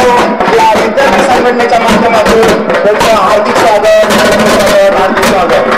या विद्यार्थी संघटनेच्या माध्यमातून त्यांचं हार्दिक स्वागत हार्दिक स्वागत।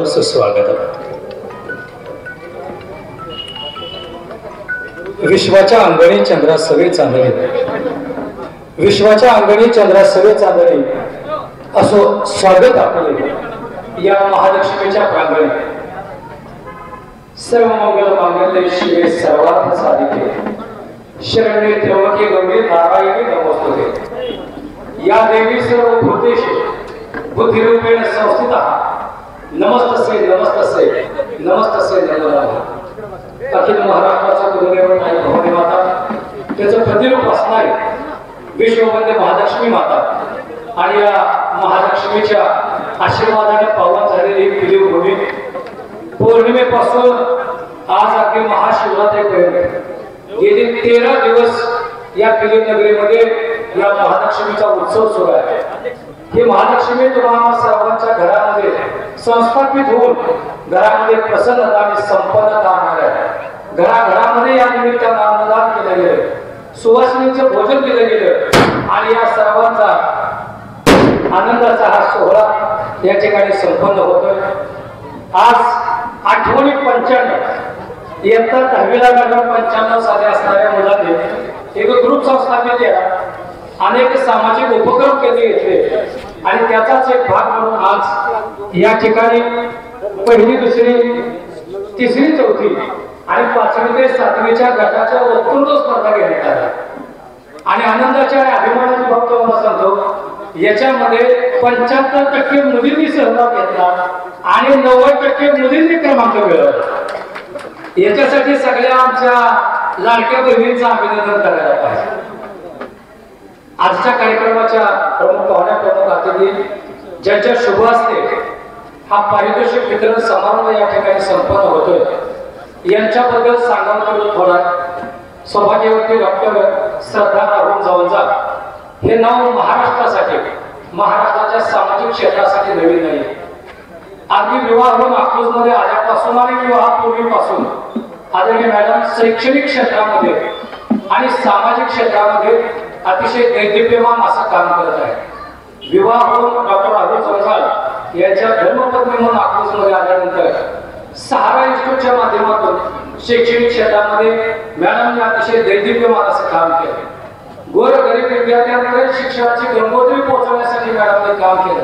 सुस्वागत। विश्वाच्या अंगणी चंद्रा सवे चांदणे, विश्वाच्या अंगणी चंद्रा सवे चांदणे असो स्वागत आपले या महालक्ष्मीच्या प्रांगणी। सर्व मंगल मांगल्ये शिवे सर्वार्थ साधिके, शरण्ये त्र्यंबके गौरी नारायणी नमोस्तुते। या देवी सर्व भूतेषु बुद्धिरूपेण संस्थिता, नमस्तसे नमस्तसे नमस्तसे नमो नमः। अखिल महाराष्ट्राचा कुलदेवत आहे भवानी माता, त्याचं प्रतिरूप असणारी विश्ववंद्य महालक्ष्मी माता आणि या महालक्ष्मीच्या आशीर्वादाने पावन झालेली पिलीव भूमी पौर्णिमेपासून आज अगदी महाशिवरात्रीपर्यंत गेली 13 दिवस या पिलीव नगरीमध्ये या महालक्ष्मीचा उत्सव सुरू आहे। ही महालक्ष्मी तुम्हाला सर्वांच्या घरामध्ये संस्थापित होऊन घरामध्ये प्रसन्नता आणि संपन्नता आणणार आहे। घराघरामध्ये या निमित्तानं अन्नदान केलं गेलं, सुवासिनीचं भोजन केलं गेलं आणि या सर्वांचा आनंदाचा हा सोहळा या ठिकाणी संपन्न होतोय। आज आठवणी 95 इयत्ता 10वीला लागून 95 साली असणाऱ्या मुलांनी एक ग्रुप संस्थापित केला, अनेक सामाजिक उपक्रम केले घेतले आणि त्याचाच एक भाग म्हणून आज या ठिकाणी पहिली दुसरी तिसरी चौथी आणि 5वी ते 7वीच्या गटाच्या वक्तृत्व स्पर्धा घेण्यात आल्या आणि आनंदाच्या आणि अभिमानाची बाब तुम्हाला सांगतो, याच्यामध्ये 75% मुलींनी सहभाग घेतला आणि 90% मुलींनी क्रमांक मिळवला। याच्यासाठी सगळ्या आमच्या लाडक्या बहिणींचं अभिनंदन करायला पाहिजे। आजच्या कार्यक्रमाच्या प्रमुख पाहुण्या प्रमुख अतिथी ज्यांच्या शुभ हस्ते हा पारितोषिक वितरण समारंभ या ठिकाणी संपन्न होतोय, यांच्याबद्दल सांगावं तर थोडा सौभाग्यवती डॉक्टर श्रद्धा राहुल जवळजाळ हे नाव महाराष्ट्रासाठी, महाराष्ट्राच्या सामाजिक क्षेत्रासाठी नवीन नाही। अगदी विवाह होऊन अकलूजमध्ये आल्यापासून आणि विवाहापूर्वीपासून आदरणीय मॅडम शैक्षणिक क्षेत्रामध्ये आणि सामाजिक क्षेत्रामध्ये अतिशय दैदिप्यमान असं काम करत आहे। विवाह होऊन डॉक्टर राहुल जवळजाळ यांच्या धर्मपत्नी म्हणून अकलूजमध्ये आल्यानंतर सहारा इन्स्टिट्यूटच्या माध्यमातून शैक्षणिक क्षेत्रामध्ये मॅडमने अतिशय दैदिप्यमान असं काम केलं। गोरगरीब विद्यार्थ्यांपर्यंत शिक्षणाची गंगोत्री पोहोचवण्यासाठी मॅडमने काम केलं।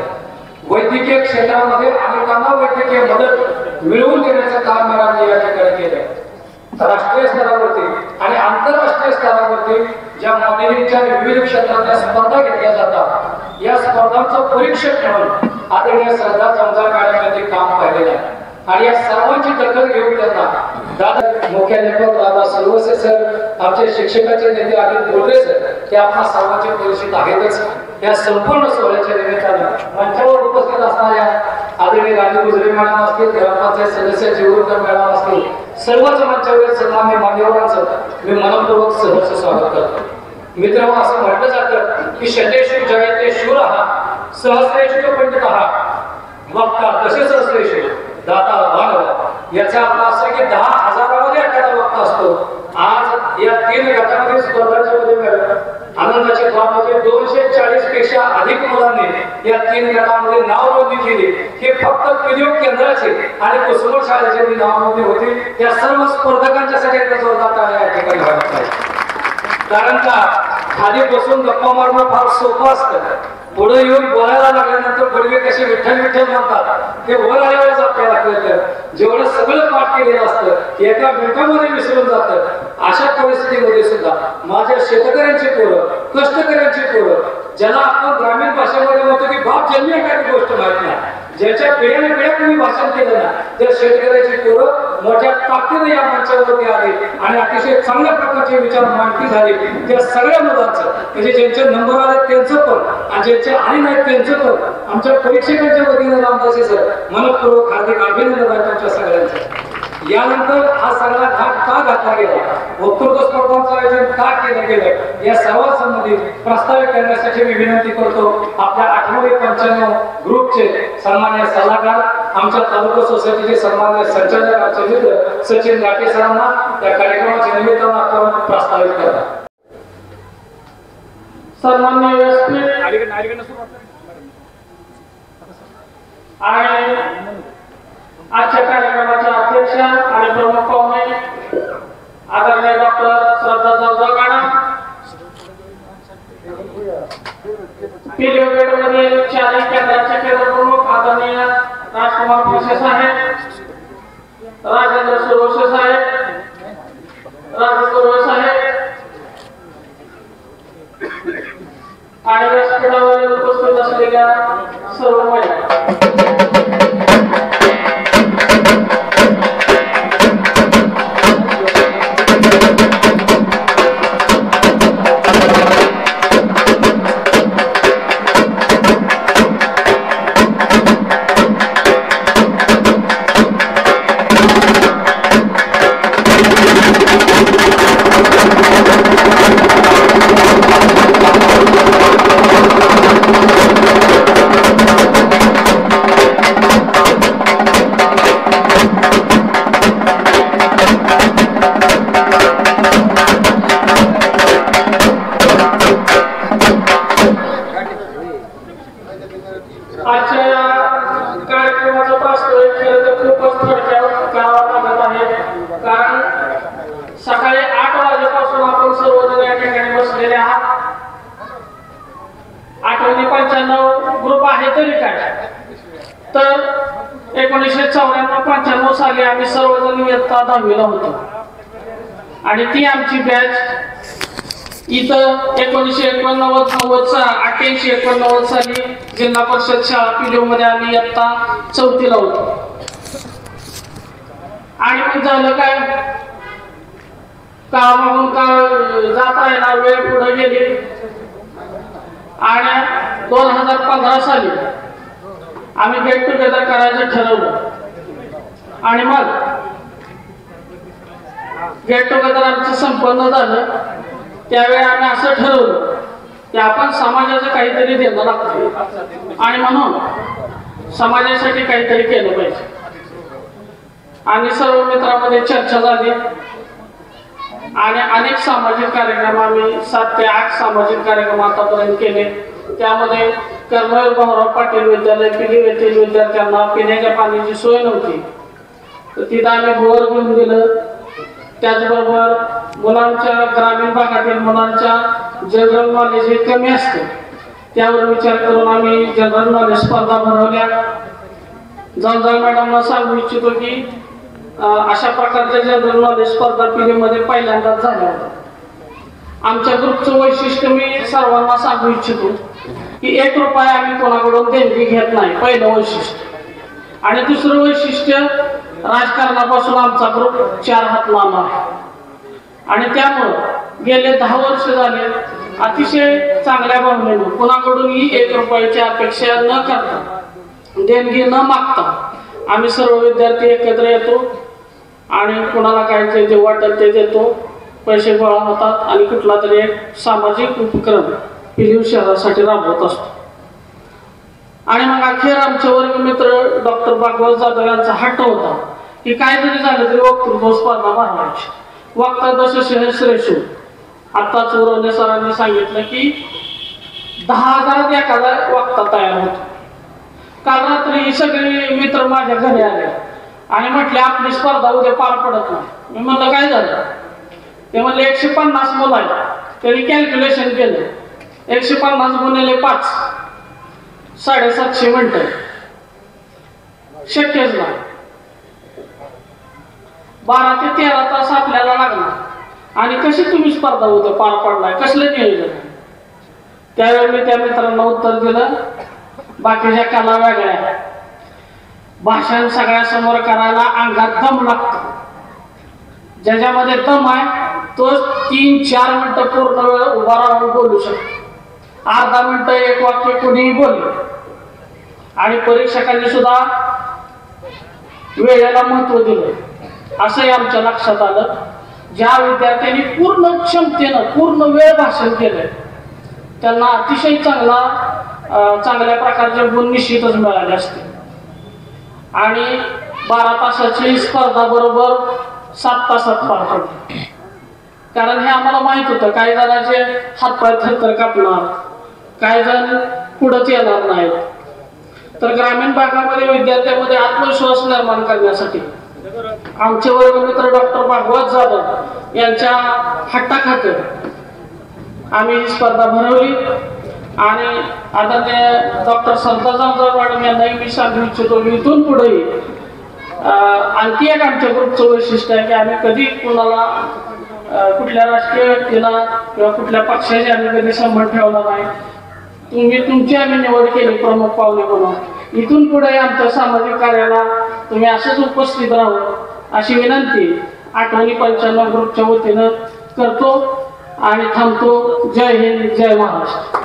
वैद्यकीय क्षेत्रामध्ये अनेकांना वैद्यकीय मदत मिळवून देण्याचं काम मॅडमने या ठिकाणी केलं। राष्ट्रीय स्तरावरती आणि आंतरराष्ट्रीय स्तरावरती ज्या मॉडेलिंगच्या विविध क्षेत्रातल्या स्पर्धा घेतल्या जातात, या स्पर्धांचं परीक्षक म्हणून आदरणीय श्रद्धा जवळजाळ मॅडम यांनी काम पाहिलेलं आहे आणि या सर्वांची दखल घेऊन त्यांना दादा मुख्याध्यापक दादा सर्वसे सर, आमचे शिक्षकाचे नेते अनिल बोलरे सर, ते आपल्या सर्वांचे परिचित आहेतच। या संपूर्ण सोहळ्याच्या निमित्तानं मंचावर उपस्थित असणाऱ्या आदरणीय राजू गुजरे मॅडम असतील, ग्रामपंचायत सदस्य जीवनकर मॅडम असतील, सर्वच मंचावर सन्मान्य मान्यवरांचं मी मनपूर्वक सहर्ष स्वागत करतो। मित्रांनो, असं म्हटलं जातं की शतेषु जयते शूरः सहस्रेषु पंडितः वक्ता दशसहस्रेषु दाता मानव। याचा अर्थ असा की 10,000मध्ये एखादा वक्ता असतो। आज या 3 गटांमध्ये स्पर्धांच्या मध्ये आनंदाच्या ग्रामामध्ये 240 पेक्षा अधिक मुलांनी या 3 गटांमध्ये नाव नोंदणी केली। हे फक्त पिलीव केंद्राचे आणि कुसुम शाळेची नाव नोंदणी होती। त्या सर्व स्पर्धकांच्यासाठी जोरदार टाळ्या या ठिकाणी वाजत आहेत, कारण का खाली बसून गप्पा मारणं फार सोपं असतं. पुढे येऊन बोलायला लागल्यानंतर बडवे कसे विठ्ठल विठ्ठल म्हणतात ते वर आल्यावरच आपल्याला कळतं. जेवढं सगळं पाठ केलेलं असतं एका मिनिटामध्ये विसरून जातं. अशा परिस्थितीमध्ये सुद्धा माझ्या शेतकऱ्यांची पोरं, कष्टकऱ्यांची पोरं, ज्याला आपण ग्रामीण भाषेमध्ये म्हणतो की बाप जन्मी एखादी गोष्ट माहित नाही, ज्याच्या पिढ्याने पिढ्या तुम्ही भाषण केलं ना, त्या शेतकऱ्याची पोरं मोठ्या ताकदीने या मंचावरती आले आणि अतिशय चांगल्या प्रकारचे विचार मांडणी झाली. त्या सगळ्या मुलांचं म्हणजे ज्यांचे नंबर आले त्यांचं पण आणि ज्यांचे आले नाहीत त्यांचं पण आमच्या परीक्षकांच्या वतीने रामदासी सर मनपूर्वक हार्दिक अभिनंदन आहे तुमच्या सगळ्यांचं. यानंतर हा सगळा घाट का घातला गेला, वक्तृत्व स्पर्धांचं आयोजन का केलं गेलं, या सर्वांसंबंधी प्रस्तावित करण्यासाठी मी विनंती करतो आपल्या 895 ग्रुपचे सन्मान्य सल्लागार, आमच्या तालुका सोसायटीचे सन्मान्य संचालक आमचे मित्र सचिन राठे सरांना या कार्यक्रमाच्या निमित्तानं आपण प्रस्तावित करा. सन्मान्य व्यासपीठ आणि आजच्या कार्यक्रमाच्या अध्यक्ष आणि प्रमुख पाहुणे आदरणीय डॉक्टर श्रद्धा जवळगाणा, पिलिओगेटमधील चारही केंद्राचे केंद्र प्रमुख आदरणीय राजकुमार भोसे साहेब, राजेंद्र सुरवसे साहेब, राजू सुरवे साहेब आणि व्यासपीठावर उपस्थित असलेल्या सर्व महिला. सकाळी 8 वाजेपासून आपण सर्वजण या ठिकाणी बसलेले आहात. 895 ग्रुप आहे तरी काय, तर 1994-95 साली आम्ही सर्वजण इयत्ता 10वीला होतो आणि ती आमची बॅच इथं 1989 साली जिल्हा परिषद शाळा पिलिओमध्ये आम्ही इयत्ता 4थीला होतो. आणि मग झालं काय, कामावरून काळ जाता येणार, वेळ पुढे गेली आणि 2015 साली आम्ही गेट टुगेदर करायचं ठरवलं. आणि मग गेट टुगेदर आमचं संपन्न झालं. त्यावेळी आम्ही असं ठरवलं की आपण समाजाचं काहीतरी देणं लागतं आणि म्हणून समाजासाठी काहीतरी केलं पाहिजे. आणि सर्व मित्रांमध्ये चर्चा झाली आणि अनेक सामाजिक कार्यक्रम आम्ही 7 ते 8 सामाजिक कार्यक्रम आतापर्यंत केले. त्यामध्ये कर्मवीर भाऊराव पाटील विद्यालय पिली येथील विद्यार्थ्यांना पिण्याच्या पाण्याची सोय नव्हती, तर तिथं आम्ही बोर घेऊन दिलं. त्याचबरोबर मुलांच्या ग्रामीण भागातील मुलांच्या जनरल नॉलेज हे कमी असते, त्यावर विचार करून आम्ही जनरल नॉलेज स्पर्धा भरवल्या. जवळजवळ मॅडमला सांगू इच्छितो की अशा प्रकारच्या जनरल नॉलेज स्पर्धा पिढीमध्ये पहिल्यांदाच झाल्या होत्या. आमच्या ग्रुपचं वैशिष्ट्य मी सर्वांना सांगू इच्छितो की 1 रुपया आम्ही कोणाकडून देणगी घेत नाही, पहिलं वैशिष्ट्य. आणि दुसरं वैशिष्ट्य, राजकारणापासून आमचा ग्रुप 4 हात लांब आहे आणि त्यामुळं गेले 10 वर्ष झाले अतिशय चांगल्या भावनेनं कोणाकडूनही 1 रुपयाची अपेक्षा न करता, देणगी न मागता आम्ही सर्व विद्यार्थी एकत्र येतो आणि कोणाला काय जे वाटत ते देतो, पैसे गोळा होतात आणि कुठला तरी एक सामाजिक उपक्रम पिलीव शहरासाठी राबवत असतो. आणि मग अखेर आमचे वर्गमित्र डॉक्टर भागवत जाधव यांचा हट्ट होता की काय जरी झालं तरी वक्तृत्व स्पर्धा भरवायची. वक्ता दश श्रेष्ठ. आत्ताच उरवणे सरांनी सांगितलं की 10,000 एखादा वक्ता तयार होतो. काल रात्री ही सगळे मित्र माझ्या घरी आले आणि म्हटले आपली स्पर्धा उद्या पार पडत नाही. मी म्हणलं काय झालं, ते म्हणले 150 मुलं आहेत त्यांनी कॅल्क्युलेशन केलं 150 गुणिले 5 750 मिनिटं शक्यच नाही. 12 ते 13 तास आपल्याला लागणार आणि कशी तुम्ही स्पर्धा होतं पार पडलाय कसलं नियोजन. त्यावेळी मी त्या मित्रांना उत्तर दिलं बाकीच्या कला वेगळ्या, भाषण सगळ्यासमोर करायला अंगात दम लागतो. ज्याच्यामध्ये दम आहे तो 3-4 मिनिटं पूर्ण वेळ उभा राहून बोलू शकतो. अर्धा मिनिटं एक वाक्य कोणीही बोलले. आणि परीक्षकांनी सुद्धा वेळेला महत्व दिलं असंही आमच्या लक्षात आलं. ज्या विद्यार्थ्यांनी पूर्ण क्षमतेनं पूर्ण वेळ भाषण केलं त्यांना अतिशय चांगल्या प्रकारचे गुण निश्चितच मिळाले असते. आणि 12 तासाची स्पर्धा बरोबर 7 तासात पार पडली. कारण हे आम्हाला माहित होतं काही जणांचे हातपाय थरथर कापणार, काही जण पुढंच येणार नाहीत. तर ग्रामीण भागामध्ये विद्यार्थ्यांमध्ये आत्मविश्वास निर्माण करण्यासाठी आमचे वर्गमित्र डॉक्टर भागवत जाधव यांच्या हट्टाखातर आम्ही ही स्पर्धा भरवली. आणि आता ते डॉक्टर संता जामदार मॅडम यांनाही मी सांगू इच्छितो इथून पुढेही आणखी एक आमच्या ग्रुपचं वैशिष्ट्य आहे की आम्ही कधी कुणाला कुठल्या राजकीय व्यक्तीला किंवा कुठल्या पक्षाची आम्ही कधी संबंध ठेवला नाही. तुमची आम्ही निवड केली प्रमुख पावले म्हणून. इथून पुढे आमच्या सामाजिक कार्याला तुम्ही असंच उपस्थित राहावं अशी विनंती आठवणी 95 ग्रुपच्या वतीनं करतो आणि थांबतो. जय हिंद, जय महाराष्ट्र.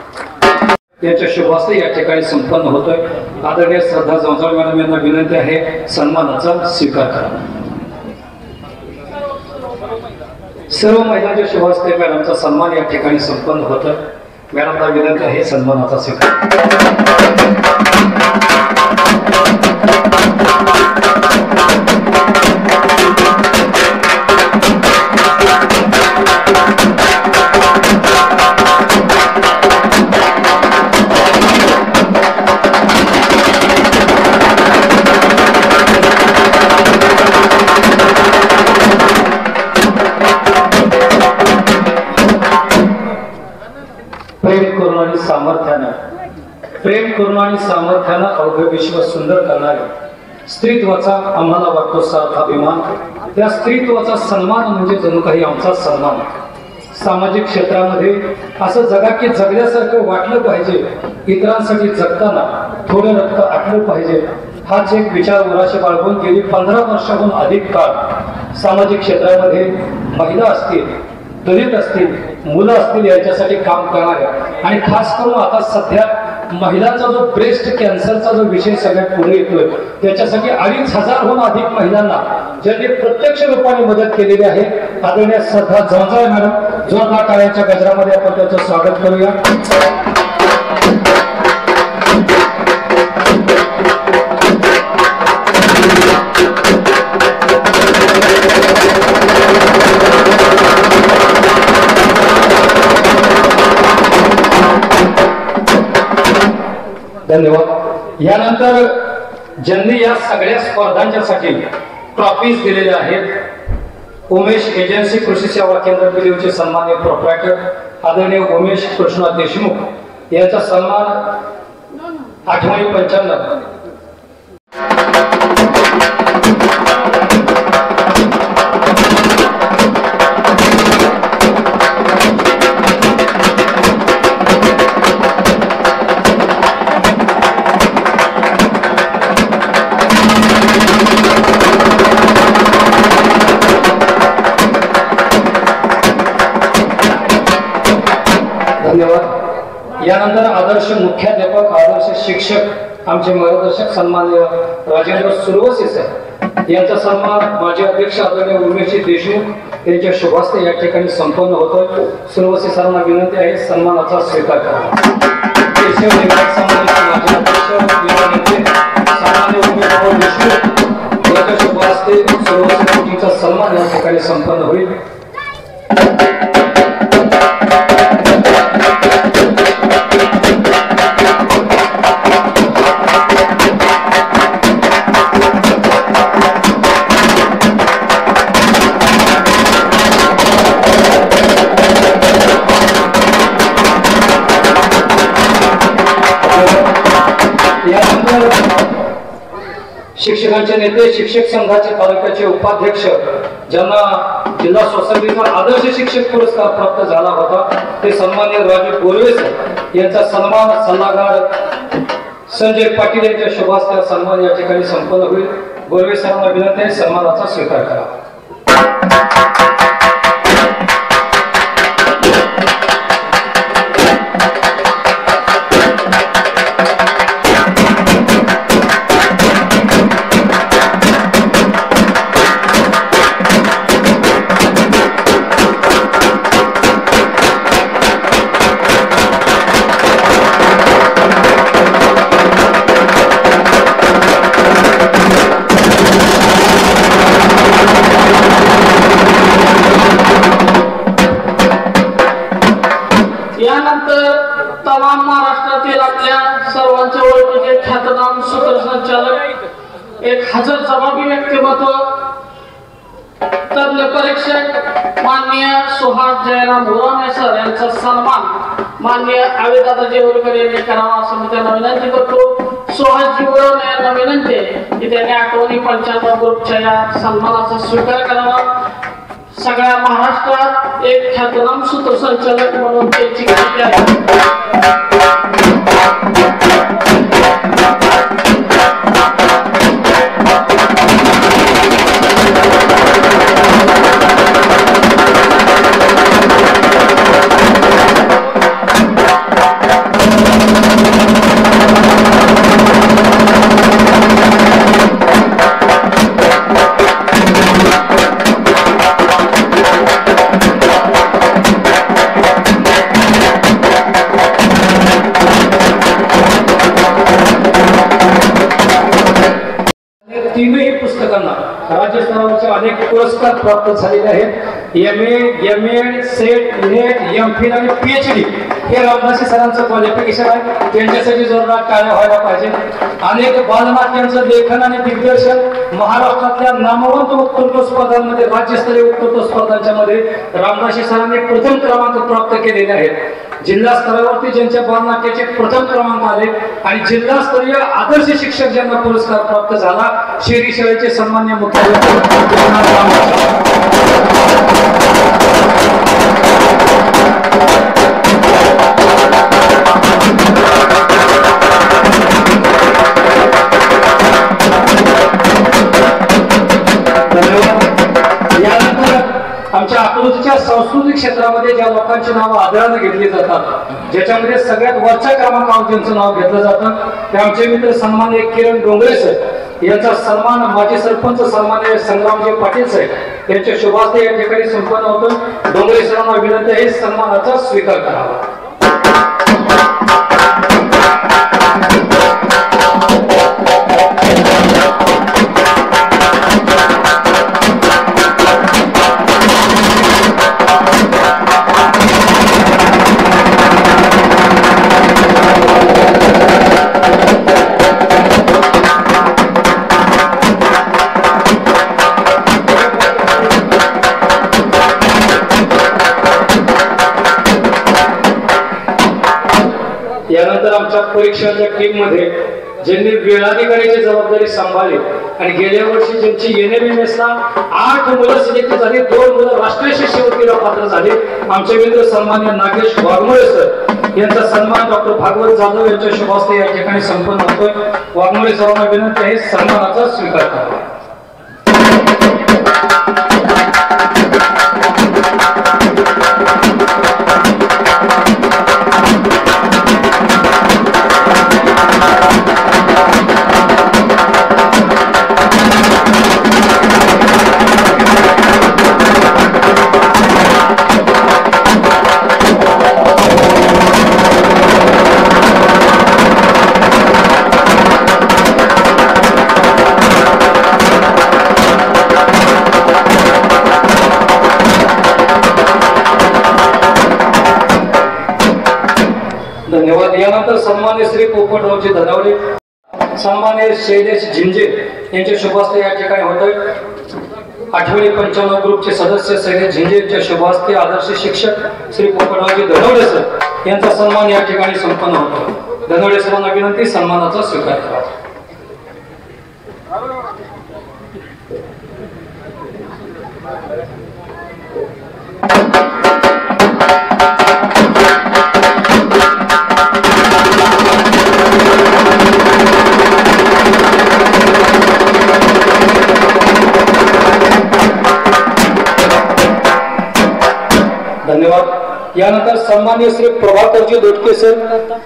याच्या शुभास्ते या ठिकाणी संपन्न होतोय. आदरणीय श्रद्धा जवसाळ मॅडम यांना विनंती आहे सन्मानाचा स्वीकार करा. सर्व महिलांच्या शुभास्ते मॅडमचा सन्मान या ठिकाणी संपन्न होतोय. मॅडमला विनंती आहे सन्मानाचा स्वीकार. प्रेम करून आणि सामर्थ्यानं अवघे विश्व सुंदर करणारे स्त्रीत्वाचा आम्हाला वाटतो सार्थ अभिमान. त्या स्त्रीत्वाचा सन्मान म्हणजे जणू काही आमचा सन्मान. सामाजिक क्षेत्रामध्ये असं जगा की जगल्यासारखं वाटलं पाहिजे. इतरांसाठी जगताना थोडं रक्त आटलं पाहिजे. हाच एक विचार उराशी बाळगून गेली 15 वर्षाहून अधिक काळ सामाजिक क्षेत्रामध्ये महिला असतील, दलित असतील, मुलं असतील यांच्यासाठी काम करणाऱ्या आणि खास करून आता सध्या महिलांचा जो ब्रेस्ट कॅन्सरचा जो विषय सगळ्यात पुढे येतोय त्याच्यासाठी 2,500हून अधिक महिलांना ज्यांनी प्रत्यक्ष रूपाने मदत केलेली आहे. आदरणीय श्रद्धा जवसाळ मॅडम जोरदार टाळ्यांच्या गजरामध्ये आपण त्यांचं स्वागत करूया. धन्यवाद. यानंतर ज्यांनी या सगळ्या स्पर्धांच्यासाठी ट्रॉफीज दिलेल्या आहेत उमेश एजन्सी कृषी सेवा केंद्र बिलीवचे सन्मान्य प्रोप्रायटर आदरणीय उमेश कृष्णा देशमुख यांचा सन्मान आठवणी 95. यानंतर आदर्श मुख्याध्यापक आदर्श शिक्षक आमचे मार्गदर्शक सन्माननीय राजेंद्र सुरवसे सर यांचा सन्मान माजी अध्यक्ष आदरणीय उमेशजी देशमुख यांच्या शुभास्ते या ठिकाणी संपन्न होतोय. सुरवसे सरांना विनंती आहे सन्मानाचा स्वीकार करा. केशव निवास समाजाचे माजी अध्यक्ष सन्माननीय उमेश देशमुख यांच्या शुभास्ते सुरवसे सन्मान या ठिकाणी संपन्न होईल. शिक्षकांचे नेते, शिक्षक संघाचे तालुक्याचे उपाध्यक्ष, ज्यांना जिल्हा सोसायटीचा आदर्श शिक्षक पुरस्कार प्राप्त झाला होता, ते सन्माननीय राजू बोरवे सर यांचा सन्मान सल्लागार संजय पाटील यांच्या शुभ हस्ते सन्मान या ठिकाणी संपन्न होईल. बोरवे सरांना विनंती आहे सन्मानाचा स्वीकार करा. तमाम महाराष्ट्रातील आपल्या सर्वांच्या ओळखीचे ख्यातनाम सूत्रसंचालक, एक हजर जबाबी व्यक्तिमत्व, तज्ञ परीक्षक माननीय सुहास जयराम मुरामे सर यांचा सन्मान माननीय आवेदादा जेवरकर यांनी करावा असं मी त्यांना विनंती करतो. सुहास मुरामे यांना विनंती आहे की त्यांनी आठवणी 95 ग्रुपच्या या सन्मानाचा स्वीकार करावा. सगळ्या महाराष्ट्रात एक ख्यातनाम सूत्रसंचालक म्हणून त्यांची ख्याती आहे. तीनही पुस्तकांना राज्य स्तरावरचे अनेक पुरस्कार प्राप्त झालेले आहेत. MA, MA, set, net, MPhil आणि PhD हे रामदासी सरांचं क्वालिफिकेशन आहे. त्यांच्यासाठी जोरदार टाळ्या व्हायला पाहिजे. अनेक बालनाट्यांचं लेखन आणि दिग्दर्शन, महाराष्ट्रातल्या नामवंत वक्तृत्व स्पर्धांमध्ये, राज्यस्तरीय वक्तृत्व स्पर्धांच्या मध्ये रामदासी सरांनी प्रथम क्रमांक प्राप्त केलेले आहेत. जिल्हा स्तरावरती ज्यांच्या बालनाट्याचे प्रथम क्रमांक आले आणि जिल्हास्तरीय आदर्श शिक्षक ज्यांना पुरस्कार प्राप्त झाला, शेरी शाळेचे सन्मान्य मुख्याध्यापक आमच्या अकलूजच्या सांस्कृतिक क्षेत्रामध्ये ज्या लोकांची नावं आदराने घेतली जातात, ज्याच्यामध्ये सगळ्यात वरच्या क्रमांकावर ज्यांचं नाव घेतलं जातं, ते आमचे मित्र सन्माननीय किरण डोंगरे सर यांचा सन्मान माजी सरपंच सन्माननीय संग्रामजी पाटील साहेब यांच्या शुभ हस्ते या ठिकाणी संपन्न होतं. डोंगरे सरांना विनंती आहे सन्मानाचा स्वीकार करावा. यानंतर आमच्या परीक्षाच्या टीम मध्ये ज्यांनी वेळाधिकारीची जबाबदारी सांभाळली आणि गेल्या वर्षी ज्यांची NMMS-ला 8 मुलं सिलेक्ट झाली, 2 मुलं राष्ट्रीय शिष्यवृत्तीला पात्र झाले, आमचे मित्र सन्मान्य नागेश वाघमोळे सर यांचा सन्मान डॉक्टर भागवत जाधव यांच्या शुभ हस्ते या ठिकाणी संपन्न होतोय. वाघमोळे सरांना विनंती आहे सन्मानाचा स्वीकार करावा. धन्यवाद. यानंतर सन्मान्य श्री पोपटरावजी धनावडे, सन्मान्य शैलेश झिंजे यांचे शुभ हस्ते या ठिकाणी होतोय. आठवणी 95 ग्रुपचे सदस्य शैलेश झिंजे यांच्या शुभ हस्ते आदर्श शिक्षक श्री पोपटरावजी धनावडे सर यांचा सन्मान या ठिकाणी संपन्न होतो. धनावडे सरांना विनंती सन्मानाचा स्वीकार करावा. धन्यवाद। यानंतर सन्माननीय श्री प्रभाकरजी दोटके सर,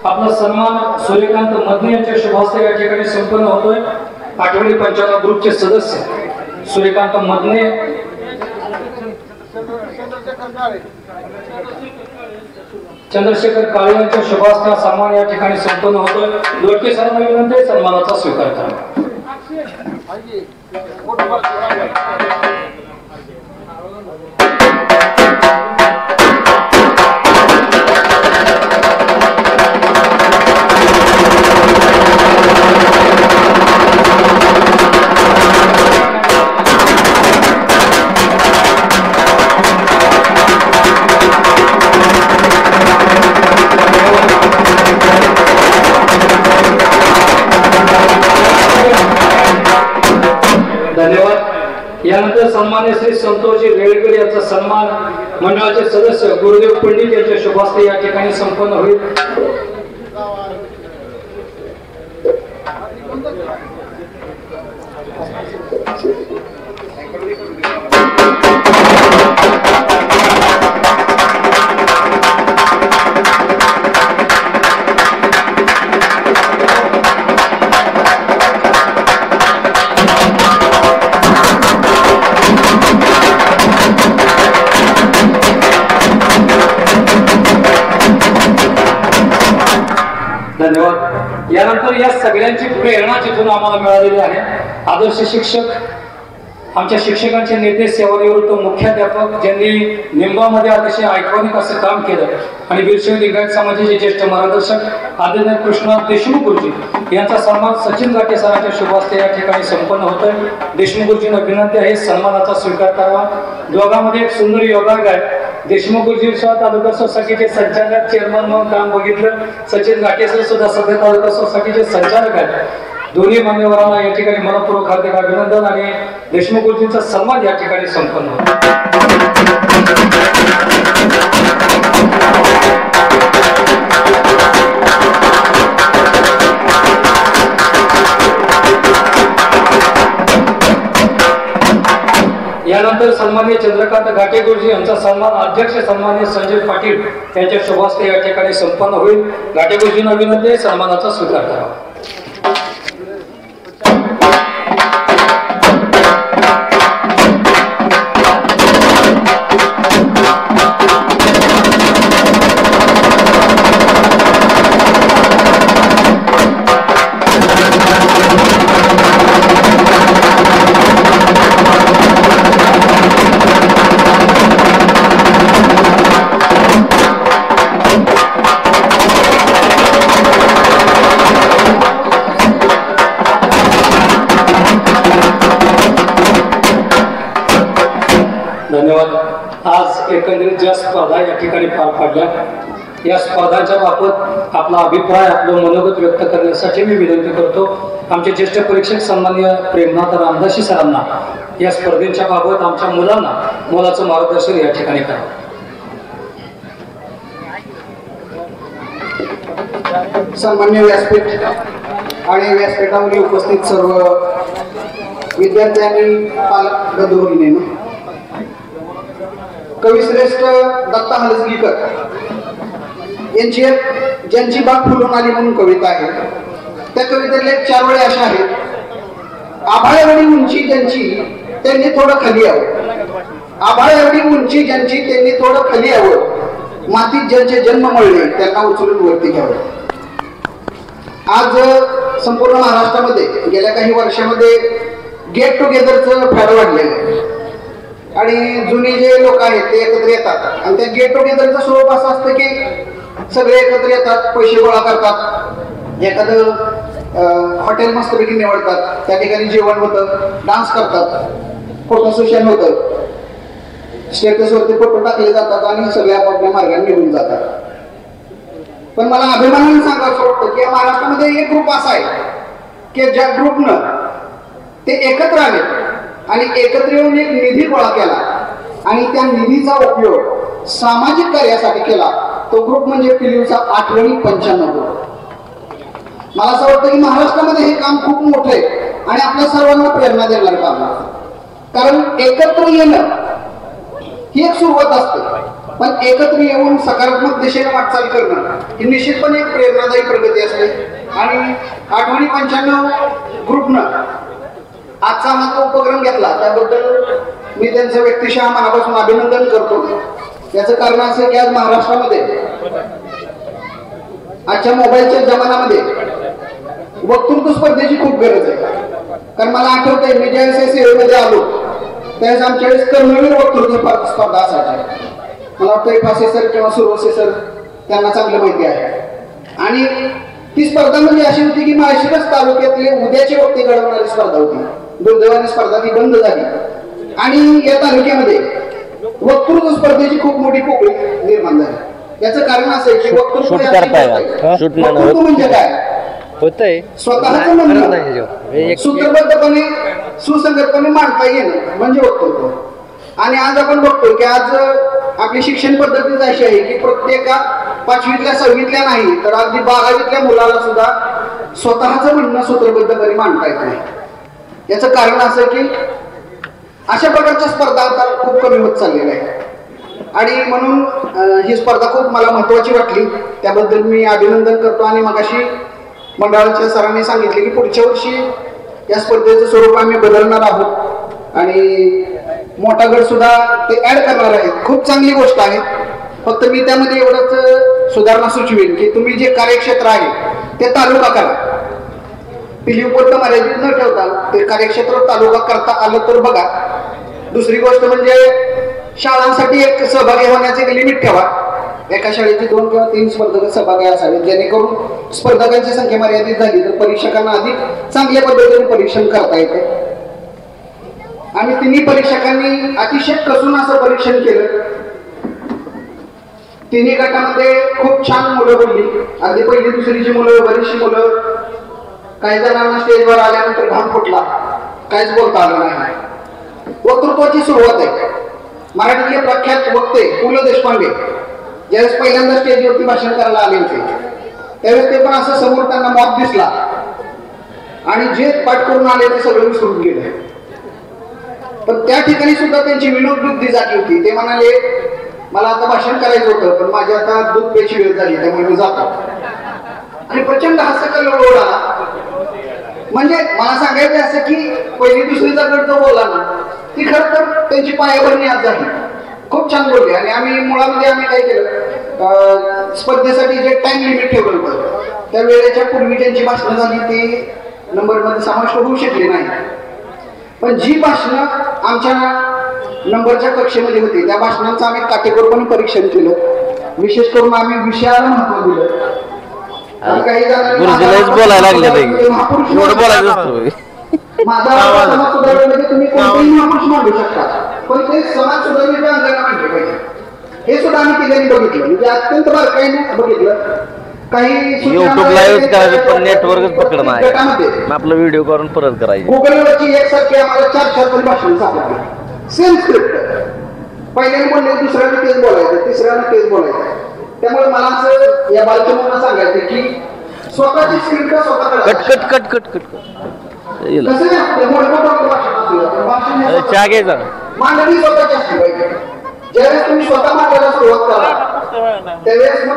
आपला सन्मान सूर्यकांत मदने यांच्या शुभास्ते या ठिकाणी संपन्न होतोय। आठवडी 95 ग्रुपचे सदस्य सूर्यकांत मदने, चंद्रशेखर काळे यांच्या शुभास्ते सन्मान या ठिकाणी संपन्न होतोय। दोटके सरांना विनंती आहे सन्मानाचा स्वीकार करा। धन्यवाद। यानंतर सन्मान्य श्री संतोषजी रेळकर यांचा सन्मान मंडळाचे सदस्य गुरुदेव पंडित यांच्या शुभास्ते या ठिकाणी संपन्न होईल। धन्यवाद। यानंतर या सगळ्यांची प्रेरणा जिथून आम्हाला मिळालेली आहे, आदर्श शिक्षक, आमच्या शिक्षकांचे नेते, सेवानिवृत्त मुख्याध्यापक ज्यांनी निंबामध्ये अतिशय आयकॉनिक असं काम केलं, आणि वीरशैव लिंगायत समाजाचे ज्येष्ठ मार्गदर्शक आदरणीय कृष्णनाथ देशमुख गुरुजी यांचा सन्मान सचिन गाटे सरांच्या शुभास्ते या ठिकाणी संपन्न होतोय। देशमुख गुरुजींना विनंती आहे सन्मानाचा स्वीकार करावा। दोघांमध्ये एक सुंदर योगायोग आहे। देशमुख गुरुजी तालुका सोसायटीचे संचालक, चेअरमन म्हणून काम बघितलं। सचिन गाटे सर सुद्धा सध्या तालुका सोसायटीचे संचालक आहेत। दोन्ही मान्यवरांना या ठिकाणी मनपूर्वक हार्दिक अभिनंदन आणि देशमुख गुरुजींचा सन्मान या ठिकाणी संपन्न होतो। यानंतर सन्माननीय चंद्रकांत घाटे गुरुजी यांचा सन्मान अध्यक्ष सन्माननीय संजय पाटील यांच्या शुभास्ते या ठिकाणी संपन्न होईल। घाटे गुरुजींना विनंती आहे सन्मानाचा स्वीकार करावा। धन्यवाद। आज एकंदरीत ज्या स्पर्धा या ठिकाणी पार पडल्या, या स्पर्धांच्या बाबत आपला अभिप्राय, आपलं मनोगत व्यक्त करण्यासाठी मी विनंती करतो आमचे ज्येष्ठ परीक्षक सन्माननीय प्रेमनाथ रामदासी सरांना या स्पर्धेच्या बाबत आमच्या मुलांना मोलाचं मार्गदर्शन या ठिकाणी करावं। सन्मान्य व्यासपीठ आणि व्यासपीठावर उपस्थित सर्व विद्यार्थी आणि पालक बंधूभगिनींनो, कविश्रेष्ठ दत्ता हलसगीकर यांची ज्यांची बाग फुलून आली म्हणून कविता आहे। त्या कवितेतले 4 वेळी अशा आहेत: आभाळाएवढी उंची ज्यांची त्यांनी थोडं खाली यावं, आभाळाएवढी उंची ज्यांची त्यांनी थोडं खाली यावं, मातीत ज्यांचे जन्म मळले त्यांना उचलून वरती घ्यावं। आज संपूर्ण महाराष्ट्रामध्ये गेल्या काही वर्षामध्ये गेट टुगेदरचं फॅड वाढलेलं आहे आणि जुनी जे लोक आहेत ते एकत्र येतात आणि त्या गेट टुगेदरचं स्वरूप असं असतं की सगळे एकत्र येतात, पैसे गोळा करतात, एखादं हॉटेल मस्तपैकी निवडतात, त्या ठिकाणी जेवण होतं, डान्स करतात, फोटो सेशन होतं, स्टेटसवरती फोटो टाकले जातात आणि सगळे आपापल्या मार्गाने निघून जातात। पण मला अभिमानाने सांगायचं वाटतं की महाराष्ट्रामध्ये एक ग्रुप असा आहे की ज्या ग्रुपनं ते एकत्र आले आणि एकत्र येऊन एक निधी गोळा केला आणि त्या निधीचा उपयोग सामाजिक कार्यासाठी केला. तो ग्रुप म्हणजे पिलीवचा आठवणी 95 ग्रुप. मला असं वाटतं की महाराष्ट्रामध्ये हे काम खूप मोठं आहे आणि आपल्या सर्वांना प्रेरणा देणार काम आहे. कारण एकत्र येणं ही एक सुरुवात असते, पण एकत्र येऊन सकारात्मक दिशेने वाटचाल करणं ही निश्चितपणे एक प्रेरणादायी प्रगती असते. आणि आठवणी 95 ग्रुपनं आजचा हा उपक्रम घेतला त्याबद्दल मी त्यांचं व्यक्तिशः मनापासून अभिनंदन करतो. याचं कारण असं की आज महाराष्ट्रामध्ये आजच्या मोबाईलच्या जमान्यामध्ये वक्तृत्व स्पर्धेची खूप गरज आहे. कारण मला आठवतंय मी ज्यावेळेस सेवेमध्ये आलो त्यावेळेस आमच्या वेळेस कर्मवीर वक्तृत्व स्पर्धा असायच्या. मला वाटतं फासे सर किंवा सुरवसे सर त्यांना चांगलं माहिती आहे. आणि ती स्पर्धा म्हणजे अशी होती की माळशिरस तालुक्यातले उद्याचे वक्ते घडवणारी स्पर्धा होती. दुर्दैवाने स्पर्धा ती बंद झाली आणि या तालुक्यामध्ये वक्तृत्व स्पर्धेची खूप मोठी पोकळी निर्माण झाली. याचं कारण असं आहे की वक्तृत्व म्हणजे काय होतंय स्वतःचं म्हणणं सूत्रबद्धपणे सुसंगतपणे मांडता येणं म्हणजे वक्तृत्व. आणि आज आपण बघतो की आज आपली शिक्षण पद्धतीच अशी आहे की प्रत्येका 5वीतल्या 6वीतल्या नाही तर अगदी 12वीतल्या मुलाला सुद्धा स्वतःचं म्हणणं सूत्रबद्धपणे मांडता येत नाही. याचं कारण असं की अशा प्रकारच्या स्पर्धा आता खूप कमी होत चाललेल्या आहेत आणि म्हणून ही स्पर्धा खूप मला महत्वाची वाटली. त्याबद्दल मी अभिनंदन करतो. आणि मगाशी मंडळाच्या सरांनी सांगितले की पुढच्या वर्षी या स्पर्धेचं स्वरूप आम्ही बदलणार आहोत आणि मोठा गट सुद्धा ते ऍड करणार आहेत. खूप चांगली गोष्ट आहे. फक्त मी त्यामध्ये एवढंच सुधारणा सुचवेन की तुम्ही जे कार्यक्षेत्र आहे ते तालुका करा. पिलीवपर्यंत मर्यादित न ठेवता ते कार्यक्षेत्र तालुका करता आलं तर बघा. दुसरी गोष्ट म्हणजे शाळांसाठी एक सहभागी होण्याचे एक लिमिट ठेवा. एका शाळेची 2 किंवा 3 स्पर्धक सहभागी असावेत जेणेकरून स्पर्धकांची संख्या मर्यादित झाली तर परीक्षकांना अधिक चांगल्या पद्धतीने परीक्षण करता येते. आणि तिन्ही परीक्षकांनी अतिशय कसून असं परीक्षण केलं. तिन्ही गटामध्ये खूप छान मुलं बोलली. अगदी पहिली दुसरीची मुलं बरीचशी मुलं. काही जणांना स्टेजवर आल्यानंतर घाम फुटला, काहीच बोलता आलं नाही. वक्तृत्वाची सुरुवात आहे. मराठीतले प्रख्यात वक्ते पु ल देशपांडे ज्यावेळेस पहिल्यांदा स्टेजवरती भाषण करायला आले होते त्यावेळेस ते पण असं समोर त्यांना मॉप दिसला आणि जे पाठ करून आले ते सगळं विसरून गेले. पण त्या ठिकाणी सुद्धा त्यांची विनोद बुद्धी जागी होती. ते म्हणाले मला आता भाषण करायचं होतं पण माझी आता दूध प्यायची वेळ झाली त्यामुळे मी जातो. आणि प्रचंड हास्यकल्लोळ उडाला. म्हणजे मला सांगायचं असं की पहिली दुसरीचा गट जो बोलला ना ती खरं तर त्यांची पायाभरणी आज झाली. खूप छान बोलले. आणि आम्ही काय केलं स्पर्धेसाठी जे टाइम लिमिट ठेवलं होतं त्या वेळेच्या पूर्वी ज्यांची भाषणं झाली ती नंबरमध्ये समाविष्ट होऊ शकली नाही. पण जी भाषणं आमच्या नंबरच्या कक्षेमध्ये होती त्या भाषणांचं आम्ही काटेकोरपणे परीक्षण केलं. विशेष करून आम्ही विषयाला महत्व दिलं. काही गुरुजीलाच बोलायला लागले एवढं बोलायचं असतं. माझा समाज सुधारण्यामध्ये तुम्ही कोणतेही महापुरुष मांडू शकता पण ते समाज सुधारण्याच्या अंगाने मांडले पाहिजे. हे सुद्धा आम्ही केल्याने बघितलं. म्हणजे अत्यंत बारकाईने बघितलं. काही युट्यूबला यूज करायचं पण नेटवर्कच पकड नाही. आपला व्हिडिओ करून परत करायचं. गुगलवरची एकसारखी आम्हाला 4 भाषण सापडली. Same script. पहिल्याने बोलले दुसऱ्याने तेच बोलायचं तिसऱ्याने तेच बोलायचं. त्यामुळे मला असं या बालचमुलांना सांगायचं की स्वतःची स्क्रिप्ट स्वतः मांडणी स्वतःची असली पाहिजे. ज्यावेळेस तुम्ही स्वतः मांडायला सुरुवात करा त्यावेळेस मग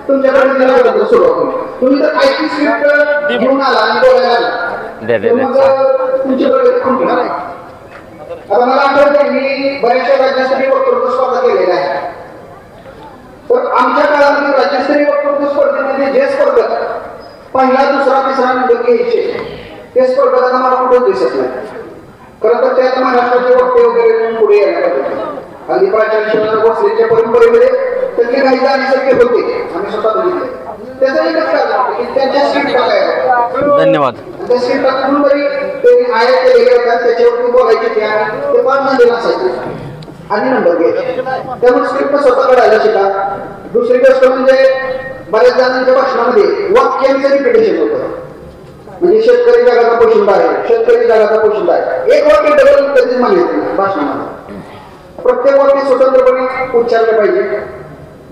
तुमच्याकडे सुरुवात होईल. तुम्ही जर आयटी स्क्रिप्ट घेऊन आला आणि बोलायला मग तुमच्याकडे खुंटणार आहे. आता मला आठवतं मी बऱ्याचशा राज्यासाठी वक्तृत्व स्पर्धा केलेल्या आहे. तर आमच्या काळामध्ये राज्यस्तरीय वक्तृत्व स्पर्धेमध्ये जे स्पर्धक पहिला दुसरा तिसरा नंबर घ्यायचे ते स्पर्धक आता मला कुठंच दिसत नाही. खरं तर ते आता महाराष्ट्राचे वक्ते वगैरे पुढे यायला पाहिजे. आणि प्राचार्य भोसलेच्या परंपरेमध्ये त्यातले काही जाण्यासारखे होते आम्ही स्वतः बघितले. त्याचं एकच कारण की त्यांच्या स्क्रिप्ट काय धन्यवाद. त्या स्क्रिप्टातून तरी ते आयात केलेले होतात त्याच्यावरती बोलायचे ते 5 झालेलं असायचे आणि नंबर घ्यायचे. त्यामुळे स्क्रिप्ट स्वतः काढायला शिका. दुसरी गोष्ट म्हणजे बऱ्याच जणांच्या भाषणामध्ये वाक्यांचं रिपिटेशन होतं. म्हणजे शेतकरी जगाचा पोशिंदा आहे, शेतकरी जगाचा पोशिंदा आहे. एक वाक्य डबल कधीच म्हणायचं नाही भाषणामध्ये. प्रत्येक वाक्य स्वतंत्रपणे उच्चारलं पाहिजे.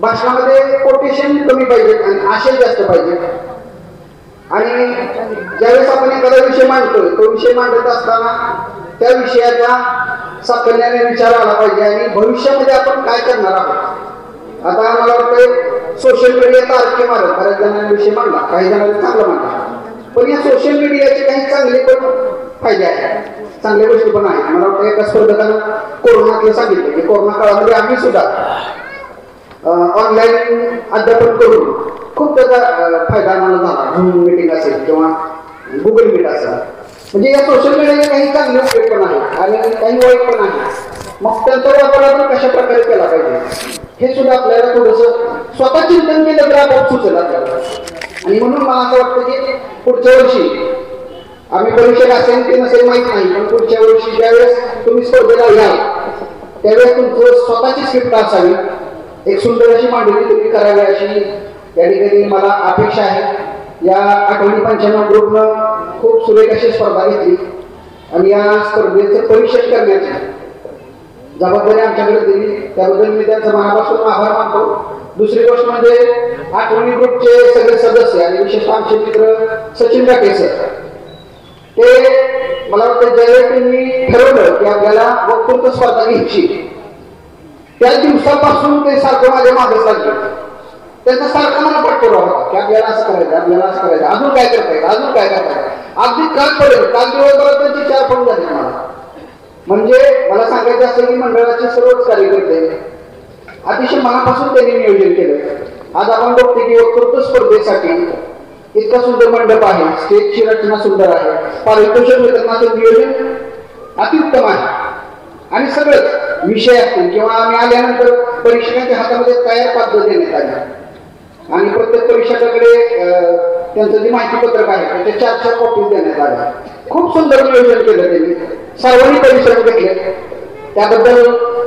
भाषणामध्ये कोटेशन कमी पाहिजे आणि आशय जास्त पाहिजे. आणि ज्यावेळेस आपण एखादा विषय मांडतोय तो विषय मांडत असताना त्या विषयाचा सातत्याने विचार आला पाहिजे आणि भविष्यामध्ये आपण काय करणार आहोत. आता मला वाटतं सोशल मीडिया तारखे मारत बऱ्याच जणांनी विषय मांडला, काही जणांनी चांगला मांडला, पण या सोशल मीडियाचे काही चांगले पण फायदे आहेत, चांगल्या गोष्टी पण आहेत. मला वाटतं एका स्पर्धकानं कोरोनातलं सांगितलं की कोरोना काळामध्ये आम्ही सुद्धा ऑनलाईन अध्यापन करून खूप त्याचा फायदा आम्हाला झाला. झूम मीटिंग असेल किंवा गुगल मीट असेल. म्हणजे या सोशल मीडियाचे काही चांगले उपयोग पण आहेत आणि काही वाईट पण आहेत. मग त्यांचा वापर आपण कशा प्रकारे केला पाहिजे हे सुद्धा आपल्याला थोडंसं स्वतः चिंतन केलं तर आपोआप सुचेल आपल्याला. आणि म्हणून मला असं वाटतं की पुढच्या वर्षी आम्ही परीक्षेत असेल की नसेल माहीत नाही, पण पुढच्या वर्षी ज्यावेळेस तुम्ही स्पर्धेला याल त्यावेळेस तुमचं स्वतःची स्क्रिप्ट असावी, एक सुंदर अशी मांडणी तुम्ही करावी अशी या ठिकाणी मला अपेक्षा आहे. या आठवणी 95 ग्रुपनं खूप सुरेख अशी स्पर्धा घेतली आणि या स्पर्धेचं परीक्षण करण्याची जबाबदारी आमच्याकडे दिली, त्याबद्दल मी त्यांचं मनापासून आभार मानतो. दुसरी गोष्ट म्हणजे आठवणी ग्रुपचे सगळे सदस्य आणि विशेषतः आमचे मित्र सचिन राठे सर, ते मला वाटतं ज्यावेळेस त्यांनी ठरवलं की आपल्याला वक्तृत्व स्पर्धा घ्यायची त्या दिवसापासून ते सारखं माझ्या मागे लागले. त्यांचा सारखा मला पाठपुरावा होता की आपल्याला असं करायचं, आपल्याला असं करायचं, अजून काय करता येईल, अजून काय करता येईल. अगदी काल पडेल, काल दिवसभरात त्यांची 4 फोन झाले मला. म्हणजे मला सांगायचं असं की मंडळाचे सर्वच कार्यकर्ते अतिशय मनापासून त्यांनी नियोजन केलं. आज आपण बघतो की वक्तृत्व स्पर्धेसाठी इतका सुंदर मंडप आहे, स्टेजची रचना सुंदर आहे, पारितोषिक वितरणाचं नियोजन अतिउत्तम आहे आणि सगळंच विषय असतील किंवा आम्ही आल्यानंतर परीक्षकांच्या हातामध्ये तयार पद्धत देण्यात आली आणि प्रत्येक परीक्षकाकडे त्यांचं जे माहिती पत्रक आहे त्याच्या 4-4 कॉपीज देण्यात आल्या. खूप सुंदर नियोजन केलं त्यांनी, सर्वांनी परिश्रम घेतले. त्याबद्दल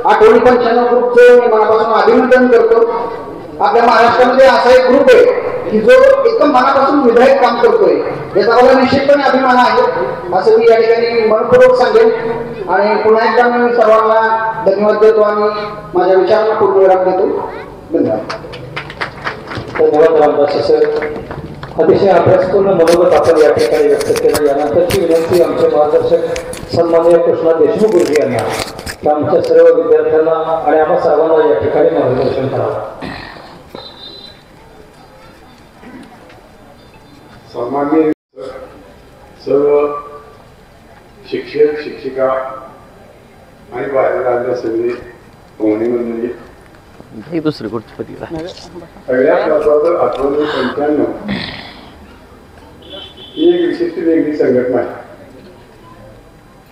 आठवणी 95 ग्रुपचं मी मनापासून अभिनंदन करतो. आपल्या महाराष्ट्रामध्ये असा एक ग्रुप आहे की जो एकदम मनापासून विधायक काम करतोय, याचा मला निश्चितपणे अभिमान आहे असं मी या ठिकाणी मनपूर्वक सांगेन. आणि पुन्हा एकदा मी सर्वांना धन्यवाद देतो आणि माझ्या विचारांना पूर्णविराम देतो. धन्यवाद. धन्यवाद रामदास सर. अतिशय अभ्यासपूर्ण मनोगत आपण या ठिकाणी व्यक्त केलं. यानंतरची विनंती आमचे मार्गदर्शक सन्माननीय कृष्णा देशमुख गुरुजी यांना आमच्या सर्व विद्यार्थ्यांना आणि आम्हा सर्वांना या ठिकाणी मार्गदर्शन करावं. सन्माननीय सर्व शिक्षक शिक्षिका आणि बाहेर आलेल्या सगळे पाहुणे मंडळी, दुसरी गोष्ट सगळ्या क्लासावर 95 ही एक विशिष्ट वेगळी संघटना आहे.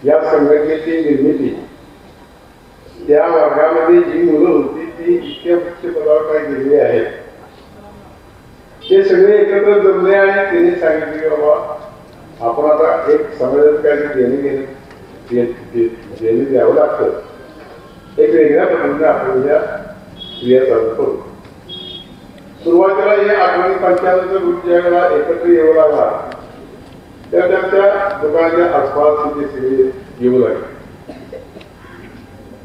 या संघटनेची निर्मिती त्या वर्गामध्ये जी मुलं होती ती इतक्या उच्च पदावर काय गेलेली आहेत ते सगळे एकत्र जमले आणि त्यांनी सांगितले की बाबा आपण आता एक समाजात काय देणे द्यावं लागतं, एक वेगळ्या पद्धतीने आपण उद्या क्रिया चालू करू. सुरुवातीला हे 95 ग्रुप ज्या वेळेला एकत्र येऊ लागला त्या त्यांच्या दुकानाच्या आसपास तिथे सगळे येऊ लागले.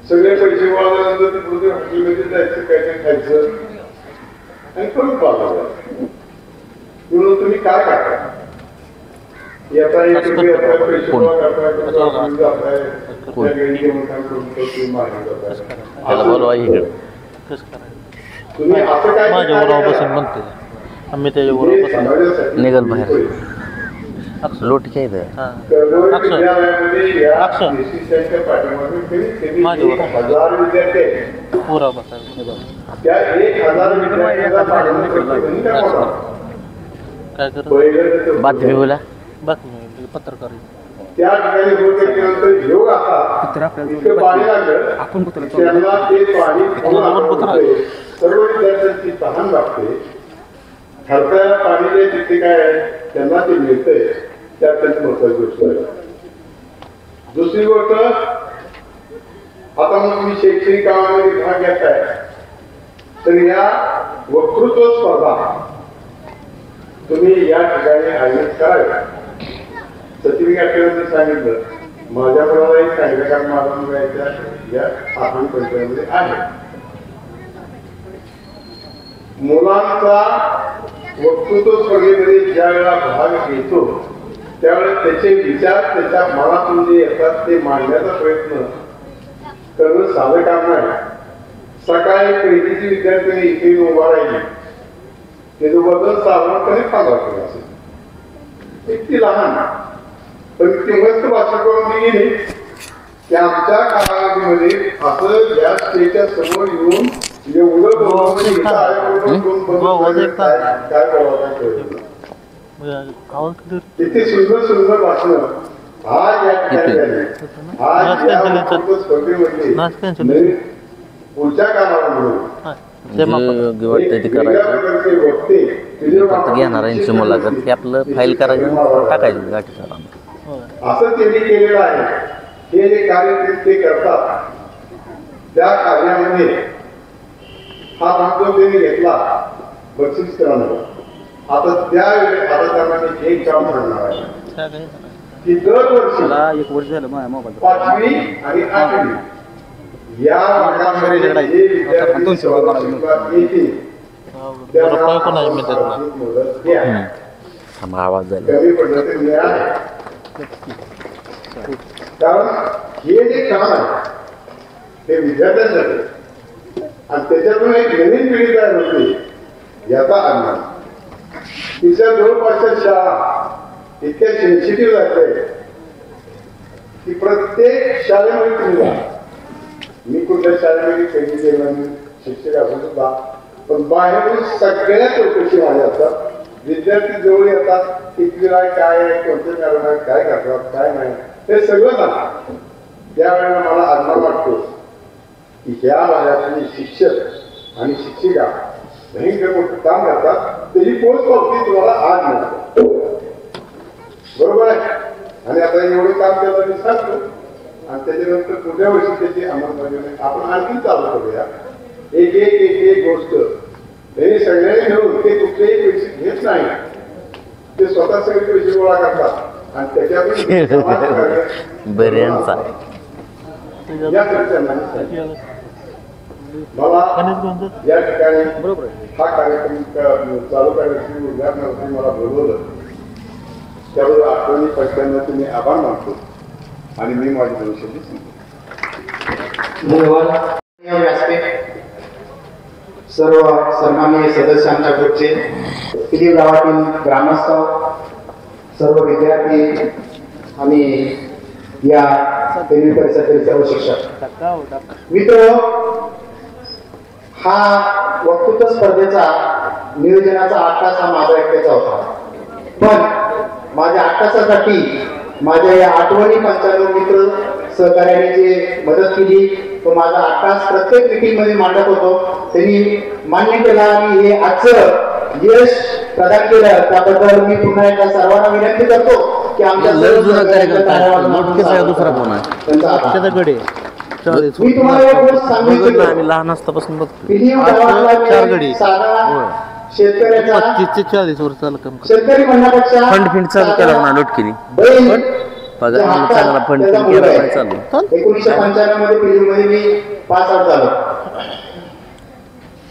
सगळे पैसे वाढल्यानंतर ते पुढे हॉटेलमध्ये जायचं, काय काय खायचं आणि परत पाहता म्हणून तुम्ही काय करता येता एक पैसे गोळा करताय, तुम्ही असं काय निघल बाहेर लोटच्या इथे विद्यालयामध्ये या देशीच्या पाठीमागे 1000 विद्यार्थी आहेत. त्या 1000 विद्यार्थ्यांचा बातमी बोला पत्रकार त्या ठिकाणी होते योग असा इतकं पाणी लागलं त्यांना ते पाणी सर्व विद्यार्थ्यांची तहान लागते. ठरत्या पाणी जे तिथे काय आहे त्यांना ते मिळतंय त्या अत्यंत महत्वाची गोष्ट आहे. दुसरी गोष्ट, आता मग तुम्ही शैक्षणिक कामामध्ये भाग घेताय तर या वक्तृत्व स्पर्धा तुम्ही या ठिकाणी आयोजित कराव्या. सर्टिफिकेट सांगितलं माझ्या मुलाला एक सांगितलं कारण माझा मुलगा या आठवणी पंचायतीमध्ये आहे. मुलांचा वक्तृत्व स्पर्धेमध्ये ज्या वेळेला भाग घेतो त्यावेळेस त्याचे विचार त्याच्या मनातून जे येतात ते मांडण्याचा प्रयत्न करणं साधं काम नाही. सकाळी पहिलीची विद्यार्थ्यांनी इथे उभा राहिली त्याच्याबद्दल साधारणपणे 15 किलो असेल. इतकी लहान पण इतकी मस्त भाषा करून ती गेली की आमच्या कालावधीमध्ये असं या स्टेजच्या समोर येऊन एवढं किती सुंदर सुंदर भाषण आज या ठिकाणी आज या स्पर्धेमध्ये पुढच्या कामामध्ये घेणाऱ्यांची मुलाखत हे आपलं फाईल करायचं टाकायचं गाठीचा असं त्यांनी केलेलं आहे. हे जे कार्य ते करतात त्या कार्यामध्ये हा भाग जो त्यांनी घेतला बक्षीस करणार. आता त्यावेळी आता त्यांना मी एक काम करणार आहे की दरवर्षी 5वी आणि 8वी या वर्गामध्ये जे विद्यार्थी येतील आवाज झाला कमी पद्धतीने आहे. कारण हे जे काम आहे ते विद्यार्थ्यांसाठी आणि त्याच्यातून एक नवीन पिढी तयार होते याचा अंदाज. तिच्या जवळपासच्या शाळा इतक्या सेन्सिटिव्ह लागते की प्रत्येक शाळेमध्ये तुम्ही जा. मी कुठल्या शाळेमध्ये कधी गेलो मी शिक्षक असून सुद्धा पण बाहेरून सगळ्या चौकशी माझ्या असतात. विद्यार्थी जवळ येतात कितवीला काय आहे कोणत्या मॅडम आहे काय करतात काय नाही हे सगळं सांगा. त्यावेळेला मला अभिमान वाटतो की ह्या भागातले शिक्षक आणि शिक्षिका भयंकर मोठं काम करतात. त्याची पोच पावती तुम्हाला आज मिळते. बरोबर आहे. आणि आता एवढं काम केलं मी सांगतो आणि त्याच्यानंतर पुढल्या वर्षी त्याची अंमलबजावणी आपण आणखी चालू करूया. एक एक एक एक गोष्ट त्यांनी सगळ्यांनी मिळून ते कुठलेही पैसे घेत नाही. ते स्वतः सगळे पैसे गोळा करतात आणि त्याच्यातून बऱ्यांचा या चर्चांना मला या ठिकाणी हा कार्यक्रम चालू करण्याची उद्घाटनासाठी मला बोलवलं त्याबद्दल आठवणी पटकन तुम्ही आभार मानतो आणि मी माझी भविष्याची व्यासपीठ सर्व सन्माननीय सदस्यांच्या ग्रुपचे पिली गावातील ग्रामस्थ सर्व विद्यार्थी आणि या पेन्यू परिसरातील सर्व शिक्षक मित्र. हा वक्तृत्व स्पर्धेचा नियोजनाचा 8 तास हा माझा एकट्याचा होता. पण माझ्या 8 तासासाठी माझ्या या आठवणी 95 मित्र सहकार्याने जे मदत केली तो माझा 8 तास प्रत्येक मीटिंग मध्ये मांडत होतो. त्यांनी मान्य केला आणि हे आजचं यश प्रदान केलं त्याबद्दल मी पुन्हा एकदा सर्वांना विनंती करतो की आमच्या दुसरा फोन आहे मी तुम्हाला एक गोष्ट सांगितली आम्ही लहान असतापासून बघतो शेतकऱ्याचा 35-40 वर्ष चालू काम शेतकरी म्हणण्यापेक्षा फंड चालू केला म्हणा लोटकिनी पगार चांगला फंड केला चालू. 1995 मध्ये पिलीमध्ये मी पास आउट झालो.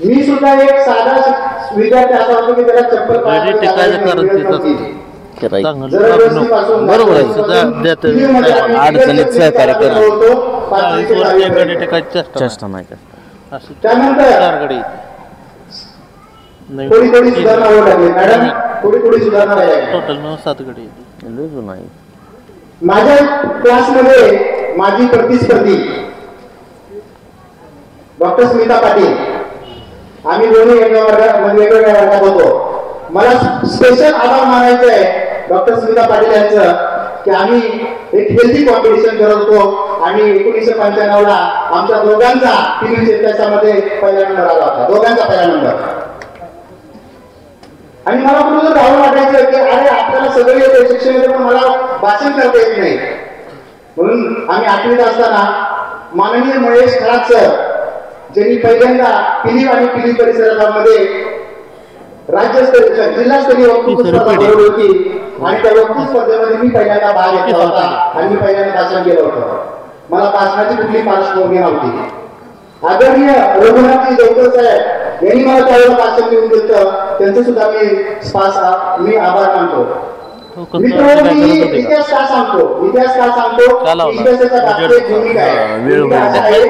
मी सुद्धा एक साधा विद्यार्थी असा होतो की त्याला चप्पल बरोबर आहे. अडचणीत सहकार्य करणं चेष्टा नाही का. त्यानंतर थोडी सुधारणा होऊ लागली मॅडम. थोडी सुधारणा टोटल 7 गडी नाही. माझ्या क्लासमध्ये माझी प्रतिस्पर्धी डॉक्टर स्मिता पाटील आम्ही दोन्ही वेगवेगळ्या वर्गात होतो. मला स्पेशल आभार मानायचं आहे डॉक्टर स्मिता पाटील यांचं की आम्ही एक हेल्थी कॉम्पिटिशन करत होतो आणि 1995 ला आमच्या दोघांचा तिन्ही क्षेत्रामध्ये पहिला नंबर आला होता. दोघांचा पहिला नंबर. आणि मला कुठं राहून वाटायचं की अरे आपल्याला सगळं येतं शिक्षण येतं पण मला भाषण करता येत नाही. म्हणून आम्ही 8वीत असताना माननीय महेश खरात सर ज्यांनी पहिल्यांदा पिली आणि पिली परिसरामध्ये राज्यस्तरीय जिल्हास्तरीय वक्तृत्व स्पर्धा भरवली होती आणि त्या वक्तृत्व स्पर्धेमध्ये मी पहिल्यांदा भाग घेतला होता आणि मी पहिल्यांदा भाषण केलं होतं. मला भाषणाची कुठली पार्श्वभूमी नव्हती. आदरणीय रघुनाथजी देवकर साहेब यांनी मला त्यावेळेला भाषण देऊन दिलं, त्यांचे सुद्धा मी आभार मानतो. मित्रांनो, मी इतिहास का सांगतो इतिहासाचा दाखले भूमिका आहे.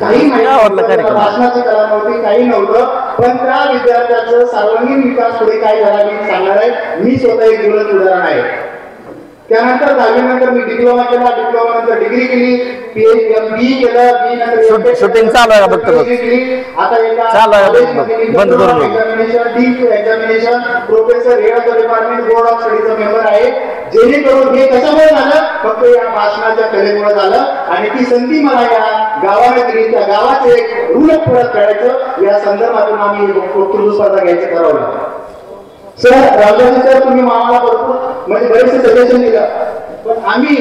काही भाषणाची कला नव्हती, काही नव्हतं, पण त्या विद्यार्थ्याचं सर्वांगीण विकास पुढे काय झाला मी सांगणार आहे. मी स्वतः एक ज्वलंत उदाहरण आहे. त्यानंतर 10वी नंतर मी डिप्लोमा केला, डिप्लोमा नंतर डिग्री केली, बी केलं, बी नंतर शूटिंग चालू आहे फक्त आता एका चालू आहे बंद करून examination professor head of the department board of स्टडीचा मेंबर आहे. जेणेकरून हे कशामुळे झालं, फक्त या भाषणाच्या कलेमुळे झालं आणि ती संधी मला या गावाने दिली. त्या गावाचे एक ऋण परत करायचं या संदर्भातून आम्ही वक्तृत्व स्पर्धा घ्यायचं ठरवलं. सर रामदासी सर, तुम्ही आम्हाला भरपूर म्हणजे बरेचसे सजेशन दिलं, पण आम्ही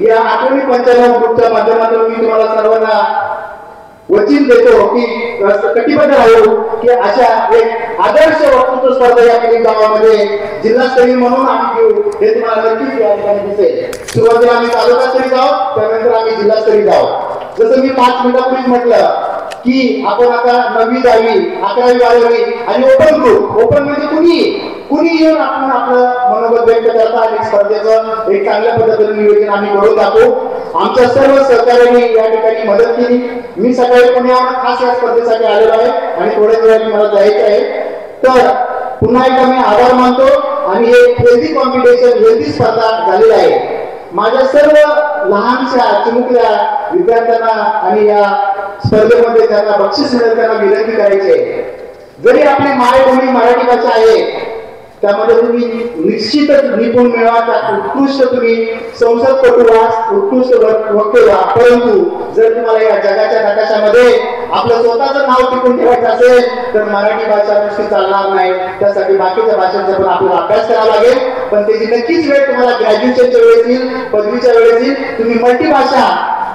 या आठवणी 95 ग्रुपच्या माध्यमातून मी तुम्हाला सर्वांना वचन देतो की कटिबद्ध राहू की अशा एक आदर्श वक्तृत्व स्पर्धा या गावामध्ये जिल्हास्तरीय म्हणून आम्ही घेऊ. हे तुम्हाला नक्कीच या ठिकाणी दिसेल. सुरुवातीला आम्ही तालुकास्तरीय जाऊ, त्यानंतर आम्ही जिल्हास्तरीय जाऊ. जसं मी 5 मिनिटापूर्वीच म्हटलं की आपण आता 9वी 10वी 11वी 12वी आणि ओपन ग्रुप, ओपन म्हणजे कुणी येऊन आपण आपलं मनोबल व्यक्त करता आणि स्पर्धेचं एक चांगल्या पद्धतीने नियोजन आम्ही करून टाकू. आमच्या सर्व सहकार्यांनी या ठिकाणी मदत केली. मी सकाळी पुण्यावर खास या स्पर्धेसाठी आलेलो आहे आणि थोड्या वेळाने मला जायचं आहे. तर पुन्हा एकदा मी आभार मानतो आणि हे हेल्दी कॉम्पिटिशन, हेल्दी स्पर्धा झालेली आहे. माझ्या सर्व लहानशा चिमुकल्या विद्यार्थ्यांना आणि या स्पर्धेमध्ये त्यांना बक्षीस मिळेल त्यांना विनंती करायची आहे, जरी आपली मायभूमी मराठी भाषा आहे त्यामध्ये तुम्ही निश्चितच निपुण मिळवा, त्यात उत्कृष्ट तुम्ही संसदपटू व्हा, उत्कृष्ट वक्ते व्हा. परंतु जर तुम्हाला या जगाच्या नकाशामध्ये आपलं स्वतःचं नाव टिकून ठेवायचं असेल तर मराठी भाषा नुसती चालणार नाही. त्यासाठी बाकीच्या भाषांचा पण आपल्याला अभ्यास करावा लागेल. पण त्याची नक्कीच वेळ तुम्हाला ग्रॅज्युएशनच्या वेळेस येईल, पदवीच्या वेळेस येईल. तुम्ही मल्टीभाषा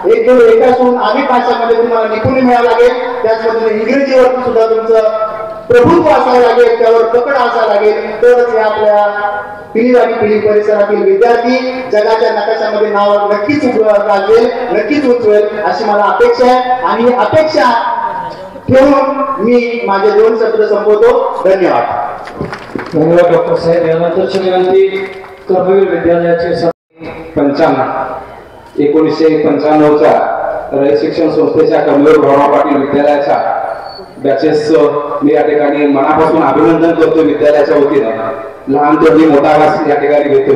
एकासून अनेक भाषांमध्ये तुम्हाला निपुण मिळावं लागेल. त्याच पद्धतीने इंग्रजीवर सुद्धा तुमचं प्रभुत्व असावं लागेल, त्यावर पकड असावं लागेल. तरच या आपल्या पिढी आणि पिढी परिसरातील विद्यार्थी जगाच्या नकाशामध्ये नाव नक्कीच गाजेल, नक्कीच उचवेल अशी मला अपेक्षा आहे. आणि अपेक्षा ठेवून मी माझे 2 शब्द संपवतो. धन्यवाद. धन्यवाद डॉक्टर साहेब. यानंतरची विनंती कर्मवीर विद्यालयाचे 1995चा रयत शिक्षण संस्थेच्या कर्मवीर भाऊराव पाटील विद्यालयाच्या बॅचेस मी या ठिकाणी मनापासून अभिनंदन करतो. विद्यालयाच्या वतीने लहान तरुणी मोठा आवाज या ठिकाणी घेतो.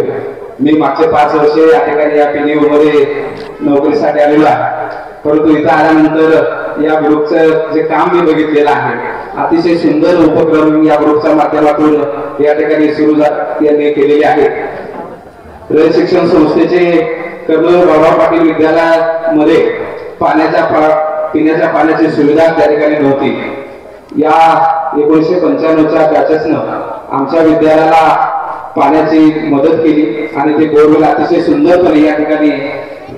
मी मागचे 5 वर्षे या ठिकाणी या PNU मध्ये नोकरीसाठी आलेलो आहे, परंतु इथं आल्यानंतर या ग्रुपचं जे काम मी बघितलेलं आहे, अतिशय सुंदर उपक्रम या ग्रुपच्या माध्यमातून या ठिकाणी सुरू यांनी केलेले आहेत. रयत शिक्षण संस्थेचे कर्मवीर भाऊराव पाटील विद्यालयामध्ये पिण्याच्या पाण्याची सुविधा त्या ठिकाणी नव्हती. या 1995च्या बॅचेसनं आमच्या विद्यालयाला पाण्याची मदत केली आणि ते बोरवेल अतिशय सुंदरपणे या ठिकाणी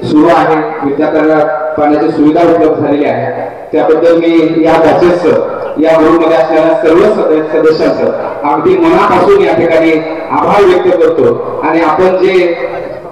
सुरू आहे. विद्यार्थ्यांना पाण्याची सुविधा उपलब्ध झालेली आहे. त्याबद्दल मी या बॅचेस या ग्रुपमध्ये असलेल्या सर्व सदस्यांचं अगदी मनापासून या ठिकाणी आभार व्यक्त करतो. आणि आपण जे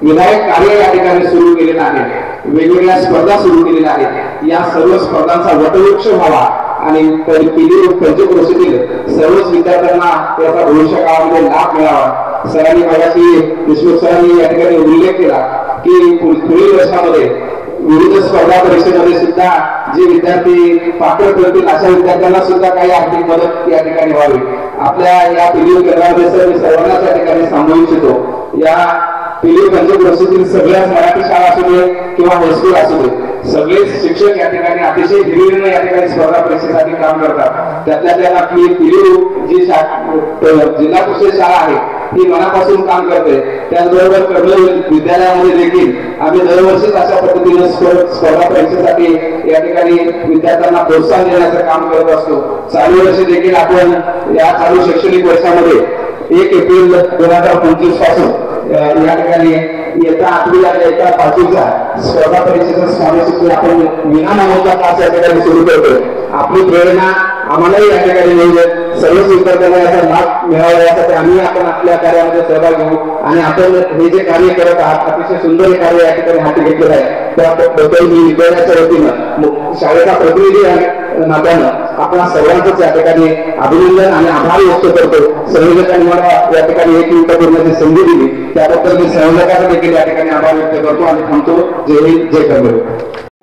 विधायक कार्य या ठिकाणी सुरू केलेलं आहे, वेगवेगळ्या स्पर्धा सुरू केलेल्या आहेत, या सर्व स्पर्धांचा वटवृक्ष व्हावा आणि पंचक्रोशीतील सर्वच विद्यार्थ्यांना त्याचा भविष्य काळामध्ये लाभ मिळावा. सरांनी मगाशी देशमुख सरांनी या ठिकाणी उल्लेख केला की पुढील वर्षामध्ये विविध स्पर्धा परीक्षेमध्ये सुद्धा जे विद्यार्थी पात्र ठरतील अशा विद्यार्थ्यांना सुद्धा काही आर्थिक मदत या ठिकाणी व्हावी. आपल्या या PNU केंद्रामध्ये सर मी सर्वांनाच या ठिकाणी सांगू इच्छितो, या PNU पंचक्रोशीतील सगळ्याच मराठी शाळा असू दे किंवा हायस्कूल असू दे, सगळे शिक्षक या ठिकाणी अतिशय हिरिरीने या ठिकाणी स्पर्धा परीक्षेसाठी काम करतात. त्यातल्या आपली PNU जी जिल्हा परिषद शाळा आहे ती मनापासून काम करते. त्याचबरोबर कर्मवीर विद्यालयामध्ये देखील आम्ही दरवर्षीच अशा पद्धतीने स्पर्धा परीक्षेसाठी या ठिकाणी विद्यार्थ्यांना प्रोत्साहन देण्याचं काम करत असतो. चालू वर्षी देखील आपण या चालू शैक्षणिक वर्षामध्ये 1 एप्रिल 2025 पासून या ठिकाणी इयत्ता 8वी आणि इयत्ता 5वीच्या स्पर्धा परीक्षेचा स्कॉलरशिप आपण विनामूल्य क्लास या ठिकाणी सुरू करतो. आपली प्रेरणा आम्हालाही या ठिकाणी मिळेल. सर्व विद्यार्थ्यांना याचा लाभ मिळावा यासाठी आम्ही आपण आपल्या कार्यामध्ये सहभाग घेऊ आणि आपण हे जे कार्य करत आहात अतिशय सुंदर हे कार्य या ठिकाणी हाती घेतलेलं आहे त्याबद्दल मी विद्यालयाच्या वतीनं शाळेचा प्रतिनिधी नात्यानं आपण सर्वांचंच या ठिकाणी अभिनंदन आणि आभार व्यक्त करतो. संयोजकांनी मला या ठिकाणी एक मिनिट बोलण्याची संधी दिली त्याबद्दल मी संयोजकांना देखील या ठिकाणी आभार व्यक्त करतो आणि थांबतो. जय हिंद जय कर्मवीर.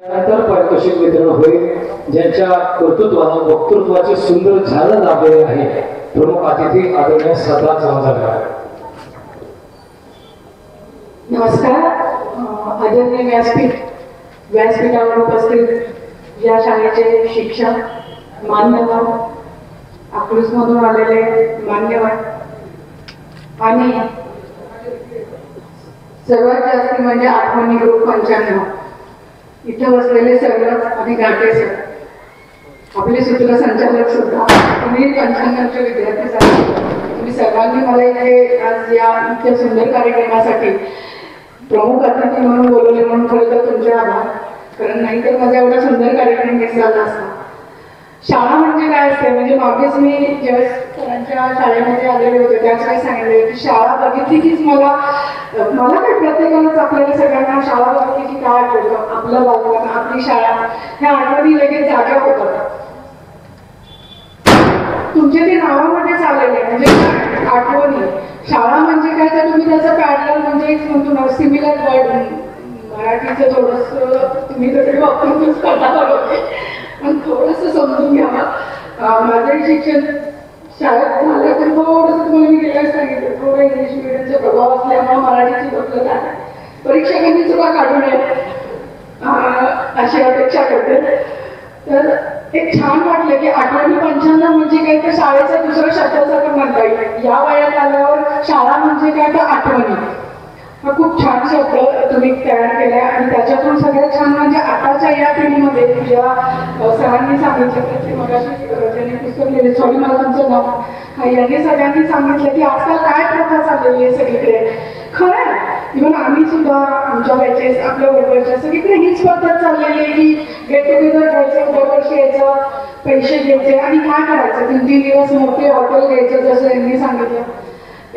त्यानंतर पारितोषिक वितरण होईल ज्यांच्या कर्तृत्वानं वक्तृत्वाची सुंदर झालं लाभलेली आहे. प्रमुख अतिथी आदरणीय सदा चव्हाण. नमस्कार. आदरणीय व्यासपीठावर उपस्थित या शाळेचे शिक्षक मान्यवर, अकलूजमधून आलेले मान्यवर आणि सर्वात जास्त म्हणजे आठवणी ग्रुप 95 इथं बसलेले सर्व आणि घाटे सर, आपले सूत्रसंचालक सुद्धा, तुम्ही 95चे विद्यार्थी झाले. तुम्ही सर्वांनी मला इथे आज या इतक्या सुंदर कार्यक्रमासाठी प्रमुख अतिथी म्हणून बोलवले म्हणून खरं तर तुमचे आभार. कारण नाहीतर माझा एवढा सुंदर कार्यक्रम मिस झाला असता. शाळा म्हणजे काय असते म्हणजे मागेच मी जेव्हा सरांच्या शाळेमध्ये आलेले होते त्याच वेळेस सांगितले की शाळा बघितली कीच मला काय प्रत्येकालाच आपल्याला सगळ्यांना शाळा बघितली की काय आठवतं आपलं बालपण आपली शाळा ह्या आठवणी लगेच जाग्या होतात. तुमचे ते नावामध्येच आलेले म्हणजे आठवणी. शाळा म्हणजे काय तर तुम्ही त्याचं पॅरलल म्हणजे एक म्हणतो ना सिमिलर वर्ड मराठीचं थोडंसं तुम्ही तरी वापरूनच करता होते पण थोडंसं समजून घ्यावं. माझं शिक्षण शाळेत झालं तर थोडंसं तुम्हाला मी गेल्यास सांगितलं थोडं इंग्लिश मिडियमचा प्रभाव असल्यामुळे मराठीची बदलत आहे. परीक्षकांनी चुका काढू नये अशी अपेक्षा करते. तर एक छान वाटलं की आठवणी 95 म्हणजे काय तर शाळेचा दुसरा शब्दासारखं म्हणता येईल. या वयात आल्यावर शाळा म्हणजे काय तर आठवणी हा खूप छान शब्द तुम्ही तयार केलाय आणि त्याच्यातून सगळ्यात छान म्हणजे आताच्या या पिढीमध्ये ज्या सरांनी सांगितलं की मगाशी त्यांनी पुस्तक लिहिले सॉरी मला तुमचं नाव यांनी सगळ्यांनी सांगितलं की आजकाल काय प्रथा चाललेली आहे सगळीकडे. खरं इव्हन आम्ही सुद्धा आमच्या बॅचेस आपल्या बरोबरच्या सगळीकडे हीच पद्धत चाललेली आहे की गेट टुगेदर घ्यायचं दरवर्षी यायचं पैसे घ्यायचे आणि काय करायचं 3-3 दिवस मोठे हॉटेल घ्यायचं जसं यांनी सांगितलं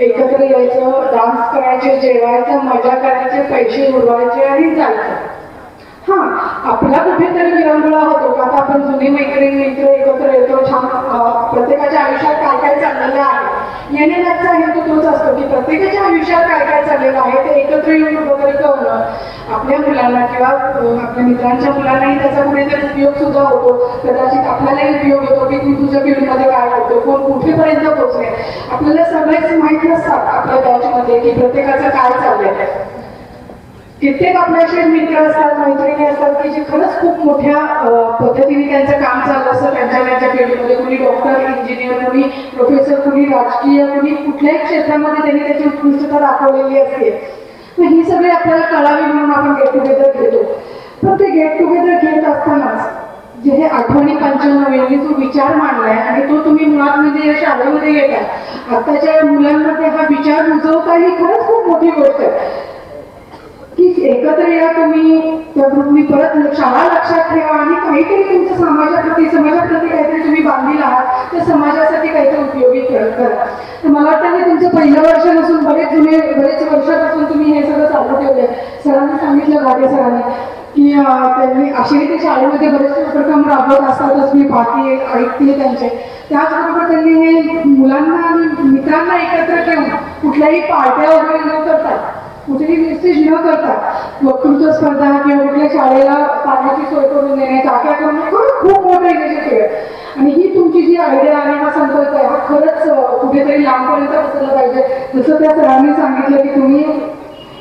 एकत्र यायचं डान्स करायचे जेवायचं मजा करायचे पैसे उडवायचे आणि जायचं. हा आपला कुठेतरी विरंगुळा होतो का आता आपण जुने मैत्रिणी मित्र एकत्र येतो छान प्रत्येकाच्या आयुष्यात काय काय चाललेलं आहे. येण्याचा हेतू तोच असतो की प्रत्येकाच्या आयुष्यात काय काय चाललेलं आहे ते एकत्र येऊन कुठंतरी कळणं आपल्या मुलांना किंवा आपल्या मित्रांच्या मुलांनाही त्याचा कुठेतरी उपयोग सुद्धा होतो. कदाचित आपल्यालाही उपयोग होतो की तू तुझ्या फील्डमध्ये काय करतो कोण कुठेपर्यंत पोहोचले. आपल्याला सगळेच माहीत नसतात आपल्या बॅचमध्ये की प्रत्येकाचं काय चाललंय. कित्येक आपल्याशी मित्र असतात मैत्रिणी असतात की जे खरंच खूप मोठ्या पद्धतीने त्यांचं काम चाललं असतं त्यांच्या फील्डमध्ये. कुणी डॉक्टर इंजिनियर कुणी प्रोफेसर कुणी राजकीय कुणी कुठल्याही क्षेत्रामध्ये त्यांनी त्याची उत्कृष्टता दाखवलेली असते. तर ही सगळी आपल्याला कळावी म्हणून आपण गेट टुगेदर घेतो. पण ते गेट टुगेदर घेत असतानाच जे हे आठवणी 95 यांनी जो विचार मांडलाय आणि तो तुम्ही मुळात म्हणजे या शाळेमध्ये घेताय आताच्या मुलांमध्ये हा विचार रुजवता ही खरंच खूप मोठी गोष्ट आहे की एकत्र या तुम्ही त्या ग्रुपनी परत शाळा लक्षात ठेवा आणि काहीतरी तुमच्या समाजाप्रती काहीतरी तुम्ही बांधील आहात त्या समाजासाठी काहीतरी उपयोगी करा. तर मला वाटतं हे तुमचं पहिलं वर्ष नसून बरेच वर्षापासून तुम्ही हे सगळं चालू ठेवलंय. सरांनी सांगितलं गाडे सरांनी की त्यांनी असे ते शाळेमध्ये बरेच उपक्रम राबवत असतातच मी पाहते ऐकते त्यांचे. त्याचबरोबर त्यांनी हे मुलांना आणि मित्रांना एकत्र ठेवून कुठल्याही पार्ट्या वगैरे न करतात कुठेही मेसेज न करता वक्तृत्व स्पर्धा किंवा कुठल्या शाळेला पाण्याची सोय करून देणे टाक्या करून खूप मोठं इनिशिएटिव्ह आहे. आणि ही तुमची जी आयडिया आणि हा संकल्प आहे हा खरंच कुठेतरी लांबपर्यंत बसला पाहिजे. जसं त्या सरांनी सांगितलं की तुम्ही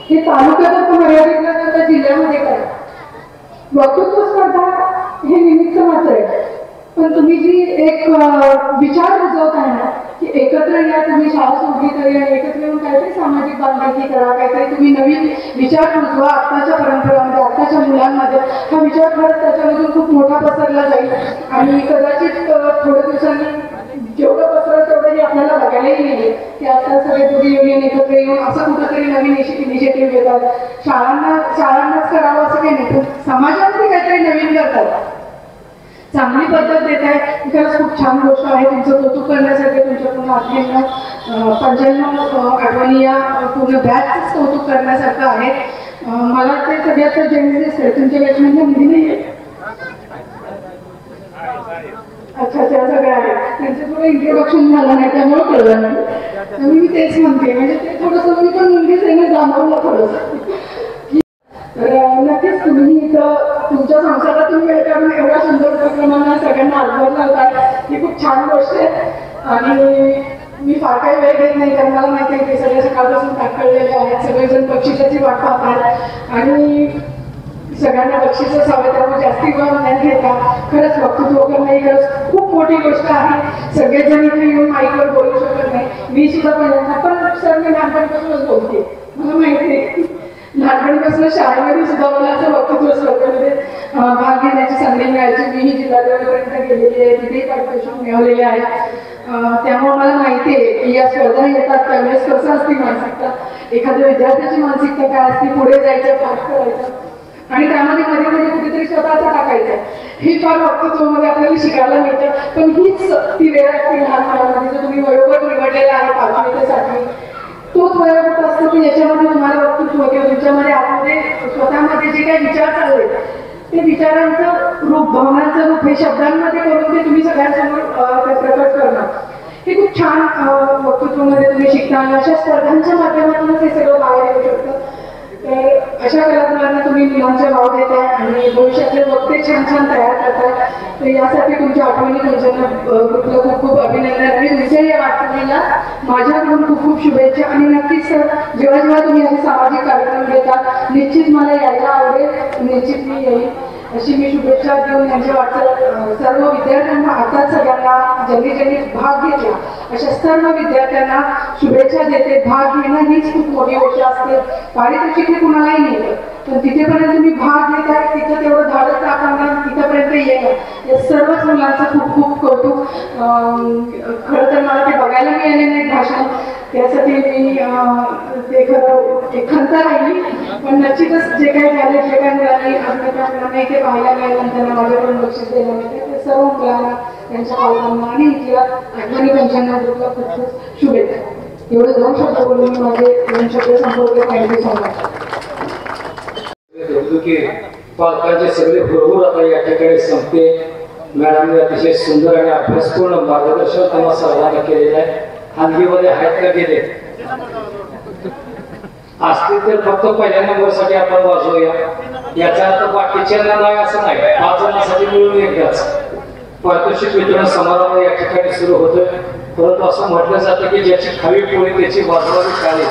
हे तालुक्यात मर्यादित न करता जिल्ह्यामध्ये करा. वक्तृत्व स्पर्धा हे निमित्त मात्र आहे पण तुम्ही जी एक विचार रुजवताय ना की एकत्र या तुम्ही शाळा सोडली तरी आणि एकत्र येऊन काहीतरी सामाजिक बांधिलकी करा काहीतरी तुम्ही नवीन विचार रुजवा आत्ताच्या परंपरामध्ये आत्ताच्या मुलांमध्ये हा विचार खरंच त्याच्यामधून खूप मोठा पसरला जाईल. आणि कदाचित थोड्या दिवसांनी जेवढं पसरल तेवढंही आपल्याला बघायलाही नाही की आता सगळे दोघी युनियन एकत्र येऊन असं कुठंतरी नवीन इनिशिएटिव्ह घेतात. शाळांनाच करावं असं काही नाही पण समाजामध्ये काहीतरी नवीन करतात. चांगली पद्धत देत आहे ही खरंच खूप छान गोष्ट आहे. तुमचं कौतुक करण्यासाठी तुमच्याकडून 95 आठवणी या पूर्ण बॅचच कौतुक करण्यासारखं आहे. मला ते सगळ्यात जेन्युइन दिसतंय. तुमच्या बॅचमध्ये मुली नाही आहे? अच्छा, त्या सगळ्या आहेत. त्यांचं थोडं इंट्रोडक्शन झालं नाही त्यामुळे कळलं नाही. मी तेच म्हणते, म्हणजे ते थोडंसं मी पण मुलगीच आहे ना, जाणवलं थोडंसं. तर नक्कीच तुम्ही इथं तुमच्या संसारातून वेळ काढून एवढ्या सुंदर उपक्रमांना सगळ्यांना हातभार लावतात ही खूप छान गोष्ट आहे. आणि मी फार काही वेळ घेत नाही, कारण मला माहिती आहे ते सगळे सकाळपासून टाकळलेले आहेत. सगळेजण बक्षिसाची वाट पाहतात आणि सगळ्यांना बक्षीसच हवं, त्यामुळे जास्ती वेळ न घेता खरंच वक्तृत्व करणं ही खरंच खूप मोठी गोष्ट आहे. सगळेजण इथे येऊन माईकवर बोलू शकत नाही. मी सुद्धा पहिल्यांदा, पण सर मी लहानपणीपासूनच बोलते, मला माहिती आहे. लहानपणीपासून शाळेमध्ये सुद्धा मला असं वक्तृत्व स्पर्धेमध्ये भाग घेण्याची संधी मिळायची. मीही जिल्हाधिकारीपर्यंत गेलेली आहे, तिथेही पारितोषिक मिळवलेले आहे. त्यामुळे मला माहिती आहे की या स्पर्धा येतात त्यावेळेस कसं असते मानसिकता, एखाद्या विद्यार्थ्याची मानसिकता काय असते, पुढे जायचं, पाठ करायचं आणि त्यामध्ये मध्ये मध्ये कुठेतरी स्वतःचं टाकायचं. हे फार वक्तृत्वामध्ये आपल्याला शिकायला मिळतं. पण हीच ती वेळ असते लहान मुलांमध्ये, जर तुम्ही वयोगट निवडलेला आहे 5वी ते 7वी, तोच वयोगट असतो की याच्यामध्ये तुम्हाला वक्तृत्व किंवा तुमच्यामध्ये आतमध्ये स्वतःमध्ये जे काही विचार चालले ते विचारांचं रूप, भावनांचं रूप हे शब्दांमध्ये करून ते तुम्ही सगळ्यांसमोर प्रकट करणं हे खूप छान वक्तृत्वामध्ये तुम्ही शिकता. आणि अशा स्पर्धांच्या माध्यमातूनच हे सगळं बाहेर येऊ शकतं. तर अशा कलाकारांना तुम्ही मुलांचा भाव देताय आणि भविष्यातले वक्ते छान छान तयार करताय. तर यासाठी तुमच्या आठवणी तुमच्या ग्रुपला खूप खूप अभिनंदन आणि तुमच्या या वाटचालीला माझ्याकडून खूप खूप शुभेच्छा. आणि नक्कीच सर, जेव्हा जेव्हा तुम्ही असे सामाजिक कार्यक्रम घेतात निश्चित मला यायला आवडेल, निश्चित मी येईल अशी मी शुभेच्छा देऊन यांच्या वाटचाल सर्व विद्यार्थ्यांना, अर्थात सगळ्यांना ज्यांनी ज्यांनी भाग घेतला अशा सर्व विद्यार्थ्यांना शुभेच्छा देते. भाग घेणं हीच खूप मोठी गोष्ट असते. पारितोषिक हे कुणालाही मिळतं, पण तिथेपर्यंत तुम्ही भाग घेताय, तिथं तेवढं धाडस दाखवणं, तिथंपर्यंत येणं, या सर्वच मुलांचं खूप खूप कौतुक. खरं तर मला ते बघायला मिळाले नाही भाषण, त्यासाठी मी ते खरं एक खंत राहिली. पण निश्चितच जे काही झाले, जे काही मुलांनी आपल्या इथे पाहायला मिळालं, त्यांना माझ्याकडून बक्षीस देणं मिळते, ते सर्व मुलांना, त्यांच्या पालकांना आणि इथल्या आठवणी 95 ग्रुपला खूप खूप शुभेच्छा. एवढे 2 शब्द बोलून मी माझे 2 शब्द संपवले. Thank you so much. पालकांचे सगळे बरोबर आता या ठिकाणी संपते. मॅडमने अतिशय सुंदर आणि अभ्यासपूर्ण मार्गदर्शन त्यांना सर्वांना केलेलं आहे. हल्लीमध्ये आहेत का गेले असतील तर फक्त पहिल्या नंबरसाठी आपण वाजवूया, याचा अर्थ बाकीच्यांना नाही असं नाही. 5 जणांसाठी मिळून एकदाच पारितोषिक वितरण समारंभ या ठिकाणी सुरू होतोय. परंतु असं म्हटलं जातं की ज्याची खावी पोळी त्याची वाजवावी चालेल.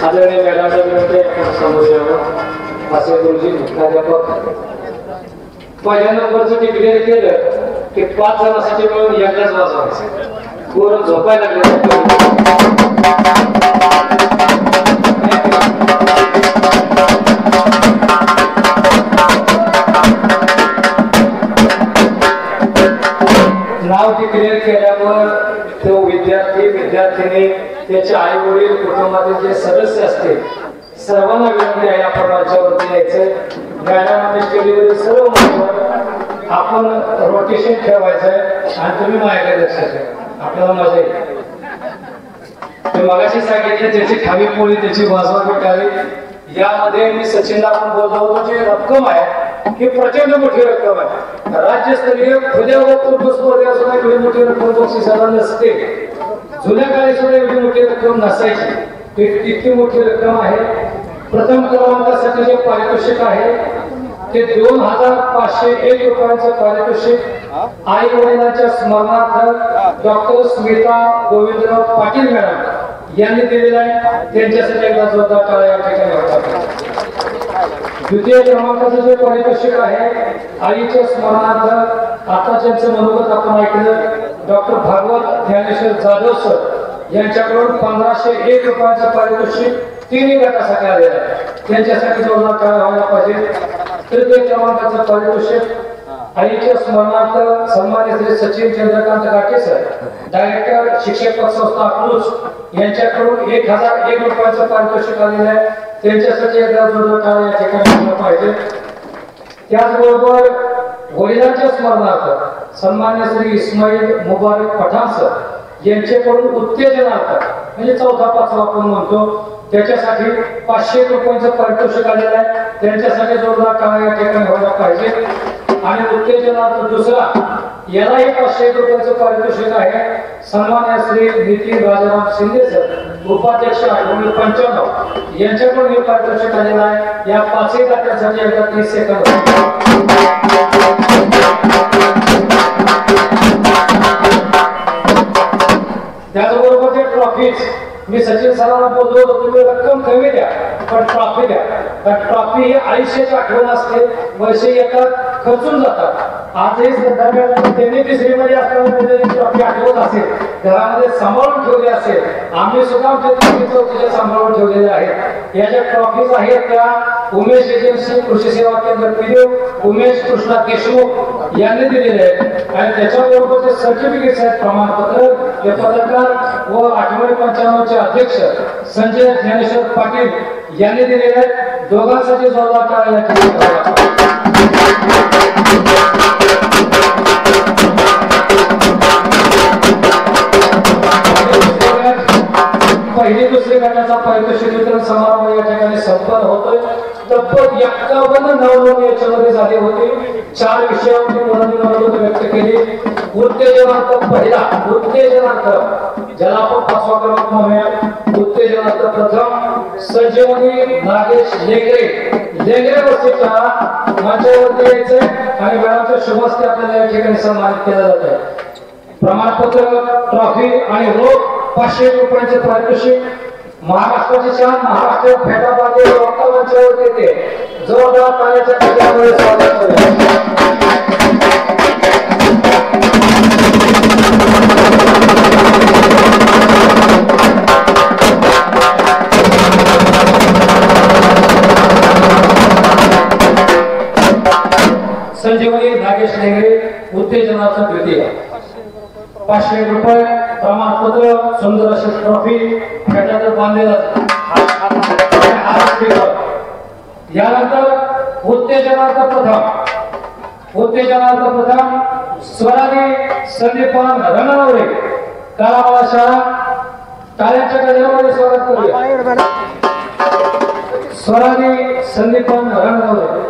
आदरणीय मॅडमच्या विनंती आपण समोर यावं. असे गुरुजी मुख्याध्यापक पहिल्या नंबरचं डिक्लेअर केलं की 5 जणांसाठी मिळून एकदाच वाजवायचं. पोरं झोपायला लागले. नाव डिक्लेअर केल्यावर तो विद्यार्थी, विद्यार्थिनी, त्याचे आई वडील, कुटुंबातील जे सदस्य असतील सर्वांना विनंती आहे आपण मंचावरती यायचं. मॅडम स्टेजवर सर्व मंचावर आपण रोटेशन ठेवायचं आणि तुम्ही माझ्याकडे लक्षात ठेवा, आपल्याला मजा येईल. मी मगाशी सांगितलं ज्याची खावी पोळी त्याची वाजवा टाळी. यामध्ये मी सचिनला पण बोललो होतो, जी रक्कम आहे ही प्रचंड मोठी रक्कम आहे. राज्यस्तरीय खुल्या वक्तृत्व स्पर्धेला सुद्धा एवढी मोठी रक्कम बक्षिसाला नसते. जुन्या काळी सुद्धा एवढी मोठी रक्कम नसायची. इतकी मोठी रक्कम आहे. प्रथम क्रमांकासाठी जे पारितोषिक आहे ते 2501 रुपयांचं पारितोषिक आई वडिलांच्या स्मरणार्थ डॉक्टर स्मिता गोविंदराव पाटील मॅडम यांनी दिलेलं आहे. त्यांच्यासाठी एकदा जोरदार टाळ्या या ठिकाणी होतात. द्वितीय क्रमांकाचं जे पारितोषिक आहे आईच्या स्मरणार्थ आता ज्यांचं मनोगत आपण ऐकलं डॉक्टर भागवत ज्ञानेश्वर जाधव सर यांच्याकडून 1501 रुपयांचं पारितोषिक 3 गटासाठी आलेलं आहे. त्यांच्यासाठी जोरदार टाळ्या व्हायला पाहिजे. तृतीय क्रमांकाचं पारितोषिक आईच्या स्मरणार्थ सन्मान्य श्री सचिन चंद्रकांत गाठे सर, डायरेक्टर शिक्षक संस्था अकलूज यांच्याकडून 1001 रुपयाचं पारितोषिक आलेलं आहे. त्यांच्यासाठी एकदा जोरदार टाळ्या या ठिकाणी दिल्या पाहिजे. त्याचबरोबर वडिलांच्या स्मरणार्थ सन्मान्य श्री इस्माईल मुबारक पठाण सर यांच्याकडून उत्तेजनार्थ म्हणजे 4था-5वा आपण म्हणतो त्याच्यासाठी 500 रुपयांचं पारितोषिक आलेलं आहे. त्यांच्यासाठी जोरदार टाळ्या या ठिकाणी व्हायला पाहिजे. आणि उत्तेजनार्थ दुसरा यालाही 500 रुपयाचं पारितोषिक आहे. सन्मान्य श्री नितीन राजाराम शिंदे सर उपाध्यक्ष आठवणी 95 यांच्याकडून हे पारितोषिक आलेलं आहे. या 5ही दात्यांसाठी एकदा 30 सेकंद. त्याचबरोबर ते ट्रॉफीज मी सचिन सरांना बोललो होतो तुम्ही रक्कम कमी द्या पण ट्रॉफी द्या. कारण ट्रॉफी ही आयुष्याची आठवण असते. वर्ष येतात खर्चून जातात. आजही दरम्यान त्यांनी तिसरीमध्ये असताना ट्रॉफी आठवत असेल घरामध्ये सांभाळून ठेवली असेल. आम्ही सुद्धा आमच्या चौथीच्या सांभाळून ठेवलेल्या आहेत. या ज्या ट्रॉफीज आहेत त्या उमेश एजन्सी कृषी सेवा केंद्र पिलीव उमेश कृष्णा देशमुख यांनी दिलेले आहेत. आणि त्याच्याबरोबर जे सर्टिफिकेट्स आहेत प्रमाणपत्र हे पत्रकार व आठवणी 95 चे अध्यक्ष संजय ज्ञानेश्वर पाटील यांनी दिलेले आहेत. दोघांसाठी जोरदार टाळ्या या ठिकाणी. पहिली दुसरी गटाचा पारितोषिक वितरण समारंभ या ठिकाणी संपन्न होतोय. तब्बल 51 नवनोंद याच्यामध्ये झाले होते. 4 विषयावरती मुलांनी नवनोंद व्यक्त केली. उत्तेजनार्थ पहिला उत्तेजनार्थ ज्याला आपण 5वा क्रमांक म्हणूया. उत्तेजनार्थ प्रथम संजीवनी नागेश लेंगरे वस्तीच्या मंचावरती यायचे आणि मॅडमच्या शुभ हस्ते आपल्याला या ठिकाणी सन्मानित केलं जात आहे. प्रमाणपत्र ट्रॉफी आणि रोख 500 रुपयांचे पारितोषिक. महाराष्ट्राची शान महाराष्ट्र फेटाबादे वक्ता मंचावर येते. जोरदार टाळ्याच्या गजरामुळे स्वागत करूया. संजीवनी नागेश लेंगरे उत्तेजनाचा द्वितीय 500 रुपये प्रमाणपत्र सुंदर अशी ट्रॉफी फेटात बांधलेला. यानंतर उत्तेजनार्थ प्रथम स्वरानी संदीपान रणनवरे कालावाला शाळा टाळ्यांच्या गजरामध्ये स्वागत करूया. स्वरानी संदीपान रणनवरे.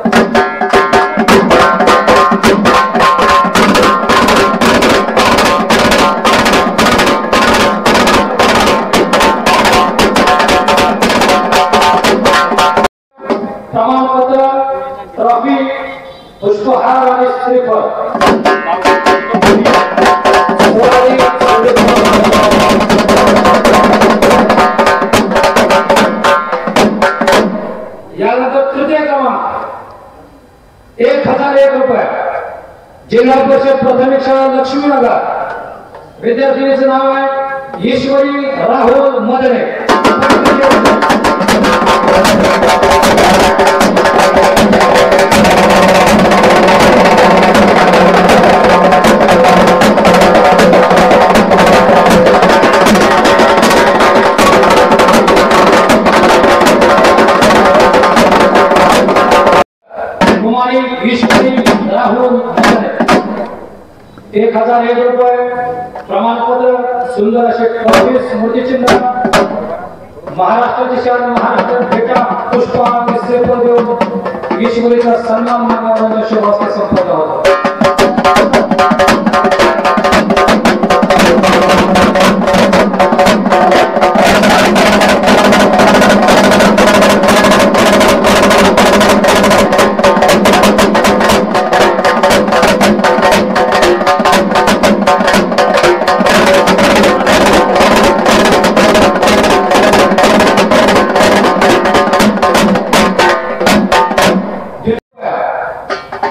प्रमाणपत्र ट्रॉफी पुष्पहार आणि श्रीफळ. यानंतर तृतीय क्रमांक 1001 रुपये जिल्हा परिषद प्राथमिक शाळा लक्ष्मीनगर. विद्यार्थिनीचे नाव आहे ईश्वरी राहुल मदने. कुमारी ईश्वरी राहुल मदने 1001 रुपये प्रमाणपत्र सुंदर असे ट्रॉफी स्मृतिचिन्ह. महाराष्ट्राची शान महाराष्ट्र फेटा पुष्पा आणि श्रीफळ देऊन ईश्वरीचा सन्मान मानण्याचा शुभ हस्ते संपन्न होता.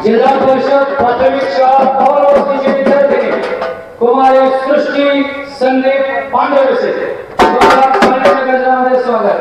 जिल्हा परिषद प्राथमिक शाळा पवारवस्तीची विद्यार्थिनी कुमारी सृष्टी संदीप पांडवसे. गजरामध्ये स्वागत.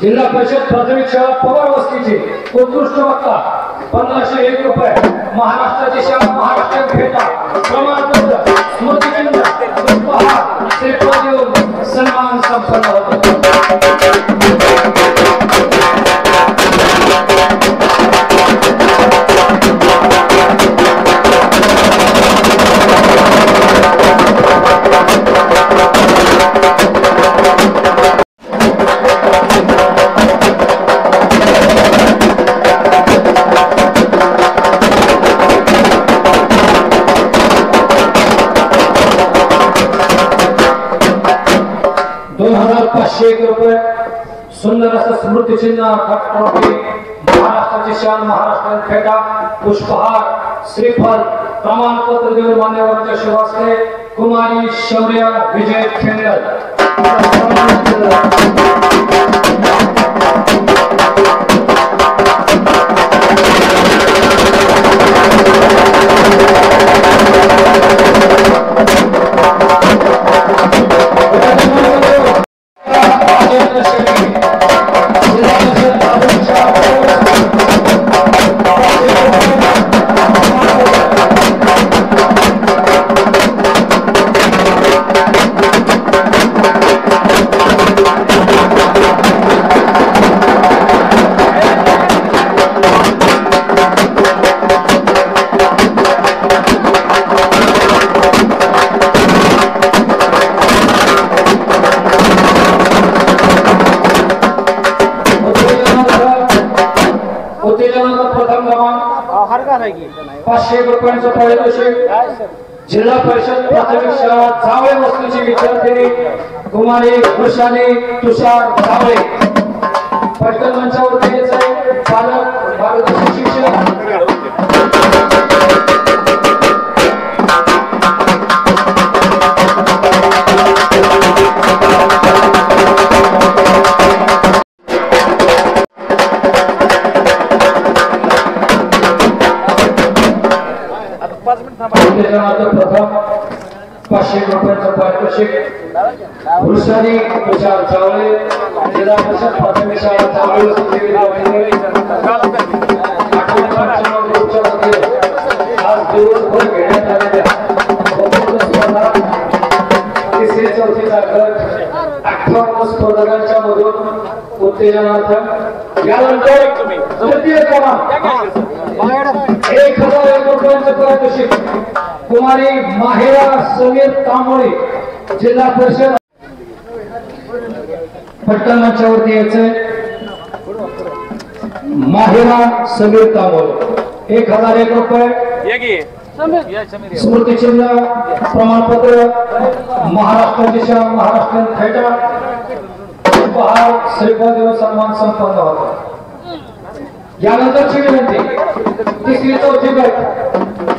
जिल्हा परिषद प्राथमिक शाळा पवार वस्तीची उत्कृष्ट वक्ता 1501 रुपये, महाराष्ट्राची शाळा महाराष्ट्र भेटा प्रमाणपत्र स्मृतिचिन्ह उपहार श्रीफळ देऊन सन्मान संपन्न होतो. ₹500 सुंदर असं स्मृतिचिन्ह, ट्रॉफी, महाराष्ट्राची शान महाराष्ट्र फेटा, पुष्पहार, श्रीफल, प्रमाणपत्र देऊन मान्यवरांच्या शुभास्ते कुमारी शौर्य विजय खेंडल. ₹500 पारितोषिक जिल्हा परिषद प्राथमिक शाळा जावळे वस्तीची विद्यार्थिनी कुमारी वृषाली तुषार जावळे. पटकन मंचावरती यायचंय. पालक मार्गदर्शक शिक्षक प्रथम ₹500 पारितोषिक वृषाली तुषार जावळे जिल्हा परिषद प्राथमिक शाळा जावळे वस्तीची विद्यार्थिनी. आज दिवसभर घेण्यात आलेल्या स्पर्धा 3-4 गट 58 स्पर्धकांच्या मधून उत्तेजनार्थ यानंतर तृतीय क्रमांक ₹1001 पारितोषिक कुमारी माहेरा समीर तांबोळे जिल्हा परिषद. पटकन मंचावरती यायचंय. माहेरा समीर तांबोळे ₹1001 स्मृतिचिन्ह प्रमाणपत्र महाराष्ट्राची शान महाराष्ट्र फेटा उपहार श्रीफळ देऊन सन्मान संपन्न होता. यानंतरची विनंती 3-4 गट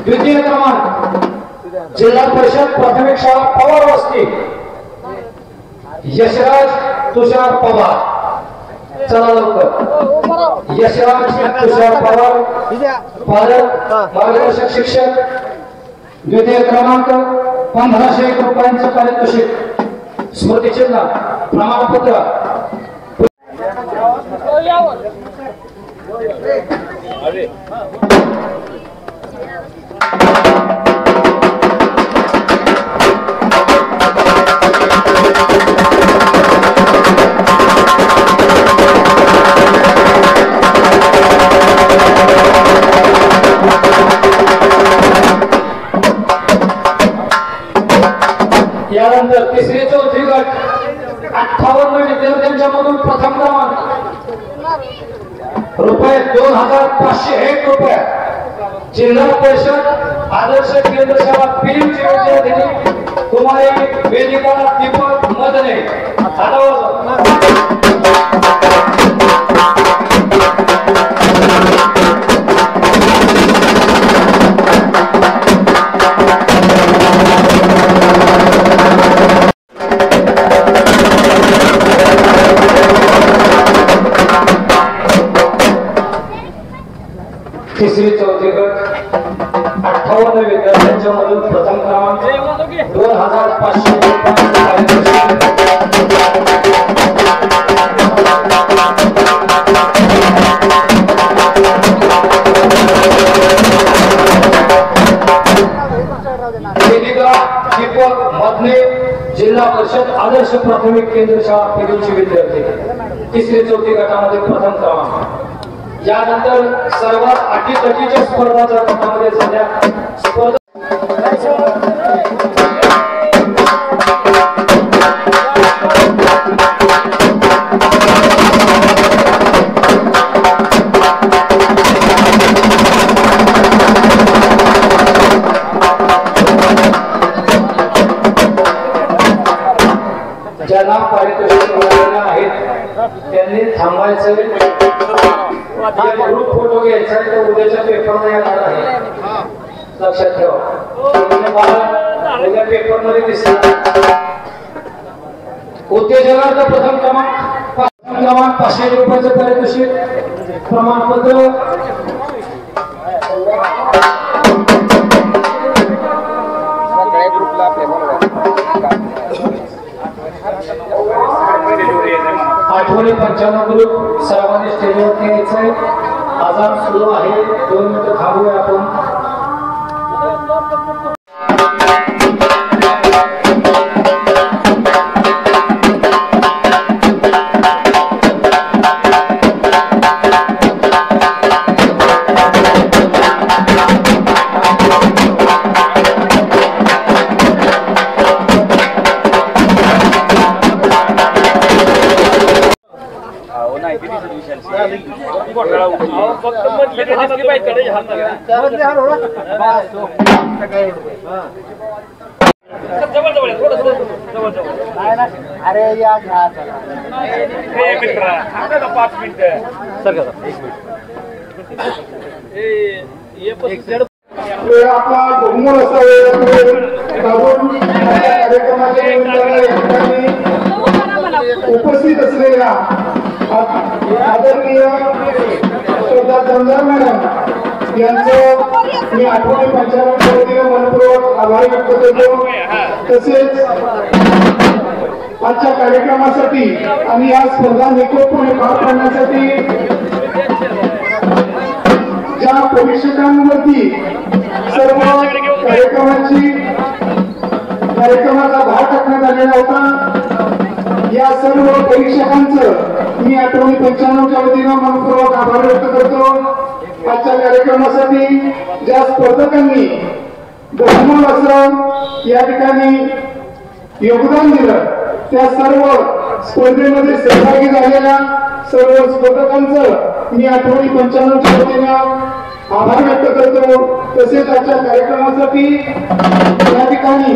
द्वितीय क्रमांक जिल्हा परिषद प्राथमिक शाळा पवार वस्ती यशराज तुषार पवार. चला लवकर. यशराज तुषार पवार पालक मार्गदर्शक शिक्षक. द्वितीय क्रमांक ₹1501 पारितोषिक स्मृतिचिन्ह प्रमाणपत्र. यानंतर 3-4 गट 58 विद्यार्थ्यांच्या मधून प्रथम क्रमांक ₹2501 जिल्हा परिषद आदर्श केंद्र शाळा पिंपरी विद्यार्थिनी कुमारी वेदिका दीपक मदने. तिसरी चौथी गट 58 विद्यार्थ्यांच्या मधून प्रथम क्रमांक ₹2500 ज्योतिका दीपक मधने जिल्हा परिषद आदर्श प्राथमिक केंद्र शाळा पेरूची विद्यार्थी 3री-4थी गटामध्ये प्रथम क्रमांक। यानंतर सर्वात अटीतटीच्या स्पर्धाच्या गटामध्ये झाल्या स्पर्धा ज्यांना पारितोषिक मिळालेले आहेत त्यांनी थांबायचं, ग्रुप फोटो घ्यायचा, तर उद्याच्या पेपरला येणार आहे, लक्षात ठेवा। उद्या पेपरमध्ये दिसणार उद्योजकांचा प्रथम क्रमांक 500 रुपयाचं पारितोषिक प्रमाणपत्र। आठवणी 95 ग्रुप सर्वांनी स्टेजवरती यायचं आहे। आजान सुरू आहे, 2 मिनिटं थांबूया आपण। अरे या आपला बहुमोल उपस्थित असलेल्या आदरणीय श्रद्धा जमदार मॅडम यांचं मी आठवणी 95 वतीने मनपूर्वक आभार व्यक्त करतो। तसेच आजच्या कार्यक्रमासाठी आणि या स्पर्धा निकोपपणे पार पाडण्यासाठी ज्या परीक्षकांवरती सर्व कार्यक्रमाचा भार टाकण्यात आलेला होता, या सर्व परीक्षकांचं मी आठवणी 95च्या वतीनं मनपूर्वक आभार व्यक्त करतो। आजच्या कार्यक्रमासाठी ज्या स्पर्धकांनी बहुमोल असं या ठिकाणी योगदान दिलं, त्या सर्व स्पर्धेमध्ये सहभागी झालेल्या सर्व स्पर्धकांचं मी आठवणी 95च्या वतीनं आभार व्यक्त करतो। तसेच आजच्या कार्यक्रमासाठी या ठिकाणी